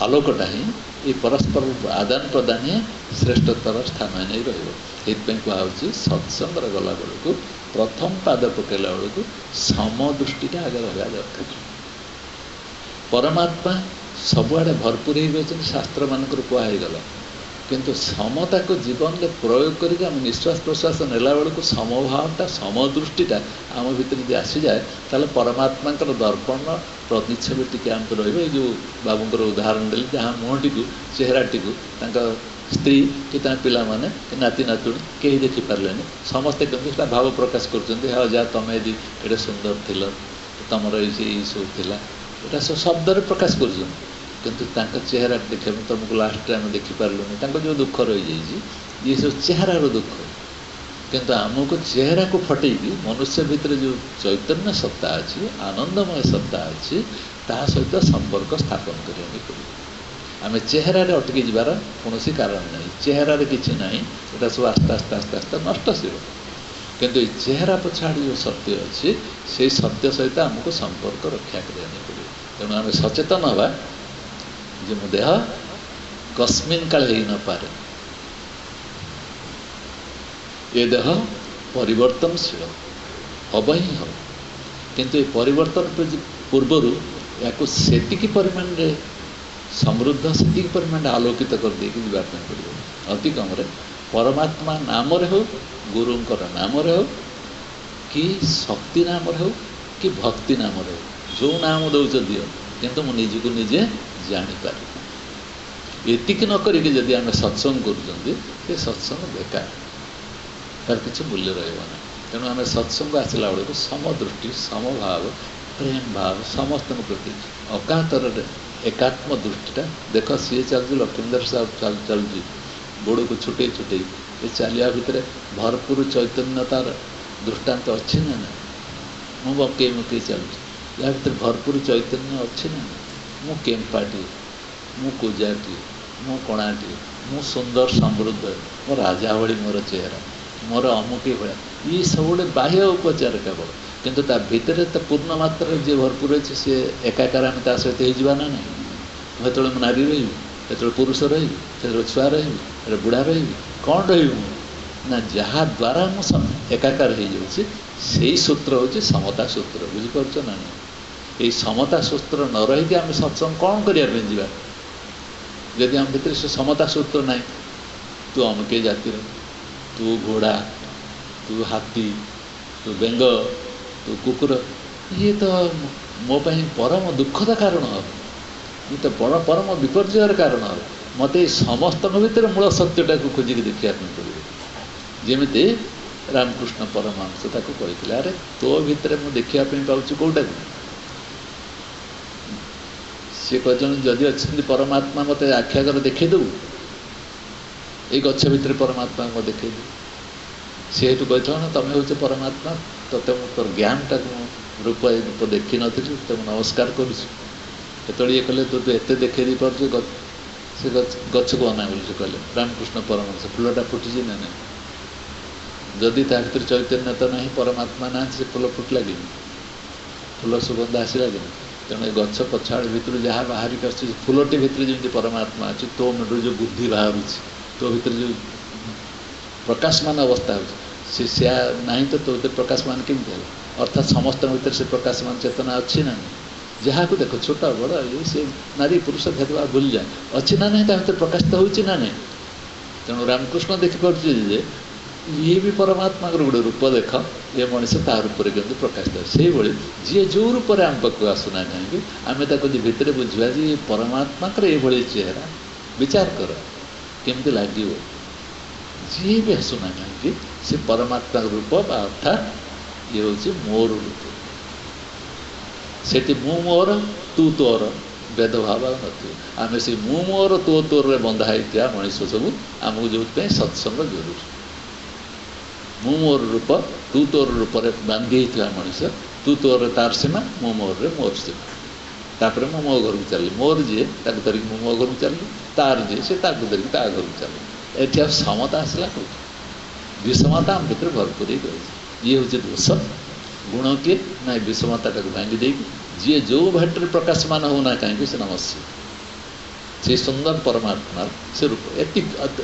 आलोकटा ही ये परस्पर आदान प्रदान ही श्रेष्ठतर स्थान नहीं रही कहुच्छी सत्संग गला बेलू प्रथम पाद पकड़ा बेलू समदृष्टिटा आगे रहा दरकार परमात्मा सबुआड़े भरपूर हो शास्त्र मानक कहगला किंतु समता को जीवन में प्रयोग करके आम निश्वास प्रश्वास नेला बेलू समभावटा समदृष्टिटा आम भर जो आसी जाए ताले परमात्मा दर्पण प्रतिच्छवि टी आम रो जो बाबूर उदाहरण देली जहाँ मुहटी को चेहराटी को स्त्री कि पिला माने कि नाती नातुणी कहीं देखिपारे समस्ते कमी भाव प्रकाश कर हाँ जा तुम यदि ये सुंदर थिल तुमर ये सब थिला यहाँ सब शब्द प्रकाश कर चेहरा देखा तुमको लास्ट टाइम देखिपारे जो दुख रही जाइए ये सब चेहरार दुख किंतु आमको चेहरा को फटेगी मनुष्य भितर जो चैतन्य सत्ता अच्छी आनंदमय सत्ता अच्छी ता सहित संपर्क स्थापन करने पड़े आम चेहरार अटकी जबार कौन कारण नहीं चेहरार किसी ना यहाँ सब आस्ते आस्ते आस्ते आस्ते नष्ट हो କିନ୍ତୁ ଏ ଚେହେରା ପଛଆଡ଼େ ଯେଉଁ ସତ୍ୟ ଅଛି ସେଇ ସତ୍ୟ ସହିତ ଆମକୁ ସମ୍ପର୍କ ରକ୍ଷା କରିବାକୁ ପଡ଼ିବ। ତେଣୁ ଆମେ ସଚେତନ ହେବା ଯେ ମୋ ଦେହ କସ୍ମିନ୍ କାଳେ ହେଇନପାରେ, ଏ ଦେହ ପରିବର୍ତ୍ତନଶୀଳ ହବ ହିଁ ହବ, କିନ୍ତୁ ଏ ପରିବର୍ତ୍ତନ ପୂର୍ବରୁ ୟାକୁ ସେତିକି ପରିମାଣରେ ସମୃଦ୍ଧ, ସେତିକି ପରିମାଣରେ ଆଲୋକିତ କରିଦେଇକି ଯିବା ପାଇଁ ପଡ଼ିବ। ଅତି କମରେ ପରମାତ୍ମା ନାମରେ ହେଉ, ଗୁରୁଙ୍କର ନାମରେ ହେଉ, କି ଶକ୍ତି ନାମରେ ହେଉ, କି ଭକ୍ତି ନାମରେ ହେଉ, ଯେଉଁ ନାମ ଦେଉଛ ଦିଅ, କିନ୍ତୁ ମୁଁ ନିଜକୁ ନିଜେ ଜାଣିପାରିବି। ଏତିକି ନ କରିକି ଯଦି ଆମେ ସତ୍ସଙ୍ଗ କରୁଛନ୍ତି, ସେ ସତ୍ସଙ୍ଗ ବେକାର, ତାର କିଛି ମୂଲ୍ୟ ରହିବ ନାହିଁ। ତେଣୁ ଆମେ ସତ୍ସଙ୍ଗ ଆସିଲା ବେଳକୁ ସମଦୃଷ୍ଟି, ସମଭାବ, ପ୍ରେମ ଭାବ ସମସ୍ତଙ୍କ ପ୍ରତି ଅକାତରରେ ଏକାତ୍ମ ଦୃଷ୍ଟିଟା ଦେଖ। ସିଏ ଚାଲୁଛି, ଲକ୍ଷ୍ମୀଧର ସାହୁ ଚାଲୁଛି ଗୋଡ଼କୁ ଛୁଟେଇ ଛୁଟେଇ, ଏ ଚାଲିବା ଭିତରେ ଭରପୁର ଚୈତନ୍ୟତାର ଦୃଷ୍ଟାନ୍ତ ଅଛି ନା ନାହିଁ? ମୁଁ ବଙ୍କେଇ ମୁକେଇ ଚାଲୁଛି, ୟା ଭିତରେ ଭରପୁର ଚୈତନ୍ୟ ଅଛି ନା ନାହିଁ? ମୁଁ କେମ୍ପାଟିଏ, ମୁଁ ପୂଜାଟିଏ, ମୁଁ କଣାଟିଏ, ମୁଁ ସୁନ୍ଦର ସମୃଦ୍ଧ, ମୋ ରାଜା ଭଳି ମୋର ଚେହେରା, ମୋର ଅମୁକି ଭଳିଆ, ଇଏ ସବୁ ଗୋଟେ ବାହ୍ୟ ଉପଚାର କେବଳ, କିନ୍ତୁ ତା ଭିତରେ ତ ପୂର୍ଣ୍ଣ ମାତ୍ରାରେ ଯିଏ ଭରପୁର ଅଛି ସିଏ ଏକାକାର ଆମେ ତା ସହିତ ହେଇଯିବା ନା ନାହିଁ? ସେତେବେଳେ ମୁଁ ନାରୀ ରହିବି, ସେତେବେଳେ ପୁରୁଷ ରହିବି, ସେତେବେଳେ ଛୁଆ ରହିବି, ସେତେବେଳେ ବୁଢ଼ା ରହିବି, କ'ଣ ରହିବି ମୁଁ? ନା ଯାହା ଦ୍ୱାରା ମୁଁ ଏକାକାର ହେଇଯାଉଛି ସେଇ ସୂତ୍ର ହେଉଛି ସମତା ସୂତ୍ର। ବୁଝିପାରୁଛ ନା ନାହିଁ? ଏଇ ସମତା ସୂତ୍ର ନ ରହିକି ଆମେ ସତ୍ସଙ୍ଗ କ'ଣ କରିବା ପାଇଁ ଯିବା? ଯଦି ଆମ ଭିତରେ ସେ ସମତା ସୂତ୍ର ନାହିଁ, ତୁ ଅମୁକେ ଜାତିର, ତୁ ଘୋଡ଼ା, ତୁ ହାତୀ, ତୁ ବେଙ୍ଗ, ତୁ କୁକୁର, ଇଏ ତ ମୋ ପାଇଁ ପରମ ଦୁଃଖଦ କାରଣ ହେବ, ଇଏ ତ ବଡ଼ ପରମ ବିପର୍ଯ୍ୟୟର କାରଣ ହେବ। ମୋତେ ଏଇ ସମସ୍ତଙ୍କ ଭିତରେ ମୂଳ ସତ୍ୟଟାକୁ ଖୋଜିକି ଦେଖିବା ପାଇଁ ପଡ଼ିବ। ଯେମିତି ରାମକୃଷ୍ଣ ପରମହଂସ ତାକୁ କହିଥିଲେ, ଆରେ ତୋ ଭିତରେ ମୁଁ ଦେଖିବା ପାଇଁ ପାଉଛି କେଉଁଟାକୁ? ସିଏ କହିଛନ୍ତି ଯଦି ଅଛନ୍ତି ପରମାତ୍ମା ମୋତେ ଆଖି ଆଗରେ ଦେଖେଇ ଦେବୁ, ଏଇ ଗଛ ଭିତରେ ପରମାତ୍ମାକୁ ମୁଁ ଦେଖେଇ ଦେବୁ। ସେ ହେତୁ କହିଥିଲା ନା ତମେ ହେଉଛ ପରମାତ୍ମା, ତୋତେ ମୁଁ ତୋର ଜ୍ଞାନଟାକୁ ମୁଁ ରୂପ ଦେଖିନଥିଲି, ତତେ ମୁଁ ନମସ୍କାର କରୁଛି। ଯେତେବେଳେ ଇଏ କହିଲେ ତୁ ଏତେ ଦେଖେଇ ଦେଇପାରୁଛୁ, ସେ ଗଛକୁ ଅନା ବୋଲି ସେ କହିଲେ ରାମକୃଷ୍ଣ ପରମହଂସ, ଫୁଲଟା ଫୁଟିଛି ନା ନାହିଁ? ଯଦି ତା ଭିତରେ ଚୈତନ୍ୟତା ନାହିଁ, ପରମାତ୍ମା ନାହାନ୍ତି, ସେ ଫୁଲ ଫୁଟିଲା କେମିତି? ଫୁଲ ସୁଗନ୍ଧ ଆସିଲା କେମିତି? ତେଣୁ ଏ ଗଛ ପଛଆଡ଼ ଭିତରୁ ଯାହା ବାହାରିକି ଆସୁଛି, ଫୁଲଟି ଭିତରେ ଯେମିତି ପରମାତ୍ମା ଅଛି, ତୋ ମୁଣ୍ଡରୁ ଯେଉଁ ବୁଦ୍ଧି ବାହାରୁଛି, ତୋ ଭିତରେ ଯେଉଁ ପ୍ରକାଶମାନ ଅବସ୍ଥା ହେଉଛି, ସେ ସେୟା ନାହିଁ ତ ତୋ ଭିତରେ ପ୍ରକାଶମାନ କେମିତି ହେବ? ଅର୍ଥାତ୍ ସମସ୍ତଙ୍କ ଭିତରେ ସେ ପ୍ରକାଶମାନ ଚେତନା ଅଛି ନା ନାହିଁ? ଯାହାକୁ ଦେଖ, ଛୋଟ ବଡ଼ ଇଏ ସେ ନାରୀ ପୁରୁଷ ଭେଦଭାବ ଭୁଲିଯାଏ, ଅଛି ନା ନାହିଁ? ତା ଭିତରେ ପ୍ରକାଶିତ ହେଉଛି ନା ନାହିଁ? ତେଣୁ ରାମକୃଷ୍ଣ ଦେଖିପାରୁଛି ଯେ ଇଏ ବି ପରମାତ୍ମାଙ୍କର ଗୋଟେ ରୂପ, ଦେଖ ଏ ମଣିଷ ତା ରୂପରେ କେମିତି ପ୍ରକାଶିତ ହୁଏ। ସେଇଭଳି ଯିଏ ଯେଉଁ ରୂପରେ ଆମ ପାଖକୁ ଆସୁନା କାହିଁକି, ଆମେ ତାକୁ ଯଦି ଭିତରେ ବୁଝିବା ଯେ ପରମାତ୍ମାଙ୍କର ଏଇଭଳି ଚେହେରା, ବିଚାର କର କେମିତି ଲାଗିବ। ଯିଏ ବି ଆସୁନା କାହିଁକି ସେ ପରମାତ୍ମାର ରୂପ, ବା ଅର୍ଥାତ୍ ଇଏ ହେଉଛି ମୋର ରୂପ। ସେଠି ମୁଁ ମୋର, ତୁ ତୋର ଭେଦଭାବ ଆଉ ନଥିବ। ଆମେ ସେ ମୁଁ ମୋର ତୋ ତୋରରେ ବନ୍ଧା ହେଇଥିବା ମଣିଷ ସବୁ, ଆମକୁ ଯେଉଁଥିପାଇଁ ସତ୍ସଙ୍ଗ ଜରୁରୀ। ମୁଁ ମୋର ରୂପ, ତୁ ତୋର ରୂପରେ ବାନ୍ଧି ହେଇଥିବା ମଣିଷ, ତୁ ତୋର ତାର ସୀମା, ମୁଁ ମୋରରେ ମୋର ସୀମା। ତାପରେ ମୁଁ ମୋ ଘରକୁ ଚାଲିଲି, ମୋର ଯିଏ ତାକୁ ଧରିକି ମୁଁ ମୋ ଘରକୁ ଚାଲିଲି, ତାର ଯିଏ ସେ ତାକୁ ଧରିକି ତା ଘରକୁ ଚାଲିଲି। ଏଠି ଆଉ ସମତା ଆସିଲା କେଉଁଠି? ବିଷମତା ଆମ ଭିତରେ ଭରପୁର ହେଇକି ରହିଛି। ଇଏ ହେଉଛି ଦୋଷ। ଗୁଣ କିଏ? ନା ଏ ବିଷମତାଟାକୁ ଭାଙ୍ଗି ଦେଇକି ଯିଏ ଯେଉଁ ଭାଟରେ ପ୍ରକାଶମାନ ହେଉନା କାହିଁକି ସେ ନମସ୍ୟ, ସେଇ ସୁନ୍ଦର ପରମାତ୍ମାର ସେ ରୂପ।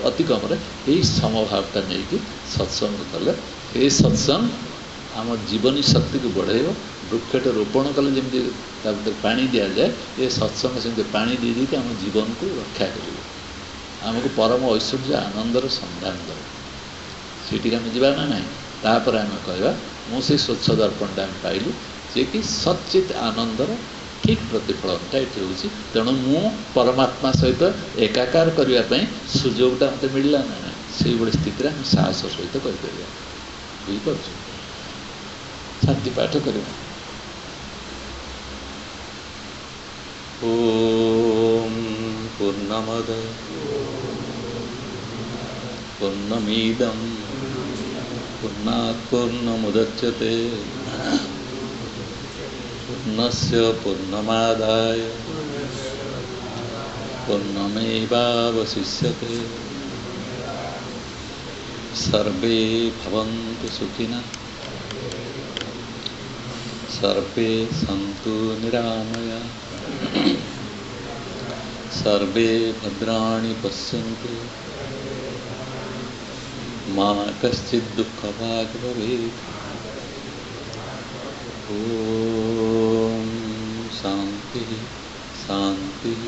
ଅତି କମରେ ଏଇ ସମଭାବଟା ନେଇକି ସତ୍ସଙ୍ଗ କଲେ, ଏଇ ସତ୍ସଙ୍ଗ ଆମ ଜୀବନୀ ଶକ୍ତିକୁ ବଢ଼ାଇବ। ବୃକ୍ଷଟେ ରୋପଣ କଲେ ଯେମିତି ତା ଭିତରେ ପାଣି ଦିଆଯାଏ, ଏ ସତ୍ସଙ୍ଗ ସେମିତି ପାଣି ଦେଇ ଦେଇକି ଆମ ଜୀବନକୁ ରକ୍ଷା କରିବ, ଆମକୁ ପରମ ଐଶ୍ୱର୍ଯ୍ୟ ଆନନ୍ଦର ସନ୍ଧାନ ଦେବ। ସେଇଠିକି ଆମେ ଯିବା ନା ନାହିଁ? ତାପରେ ଆମେ କହିବା ମୁଁ ସେଇ ସ୍ୱଚ୍ଛ ଦର୍ପଣଟା ଆମେ ପାଇଲୁ, ଯିଏକି ସଚିତ୍ ଆନନ୍ଦର ଠିକ୍ ପ୍ରତିଫଳନଟା ଏଠି ହେଉଛି। ତେଣୁ ମୁଁ ପରମାତ୍ମା ସହିତ ଏକାକାର କରିବା ପାଇଁ ସୁଯୋଗଟା ମୋତେ ମିଳିଲା ନା ନାହିଁ? ସେଇଭଳି ସ୍ଥିତିରେ ଆମେ ସାହସ ସହିତ କରିପାରିବା। ବୁଝିପାରୁଛୁ? ଶାନ୍ତି ପାଠ କରିବା। ଓମ୍ ପୂର୍ଣ୍ଣମଦ ପୂର୍ଣ୍ଣମିଦଂ ପୂର୍ଣ୍ଣାତ୍ ପୂର୍ଣ୍ଣମୁଦଚ୍ୟତେ ପୂର୍ଣ୍ଣସ୍ୟ ପୂର୍ଣ୍ଣମାଦାୟ ପୂର୍ଣ୍ଣମେବାବଶିଷ୍ୟତେ। सर्वे भवन्तु सुखिनः सर्वे सन्तु निरामयाः सर्वे भद्राणि पश्यन्तु मा कश्चित् दुःखभाग् भवेत्। ॐ शान्तिः शान्तिः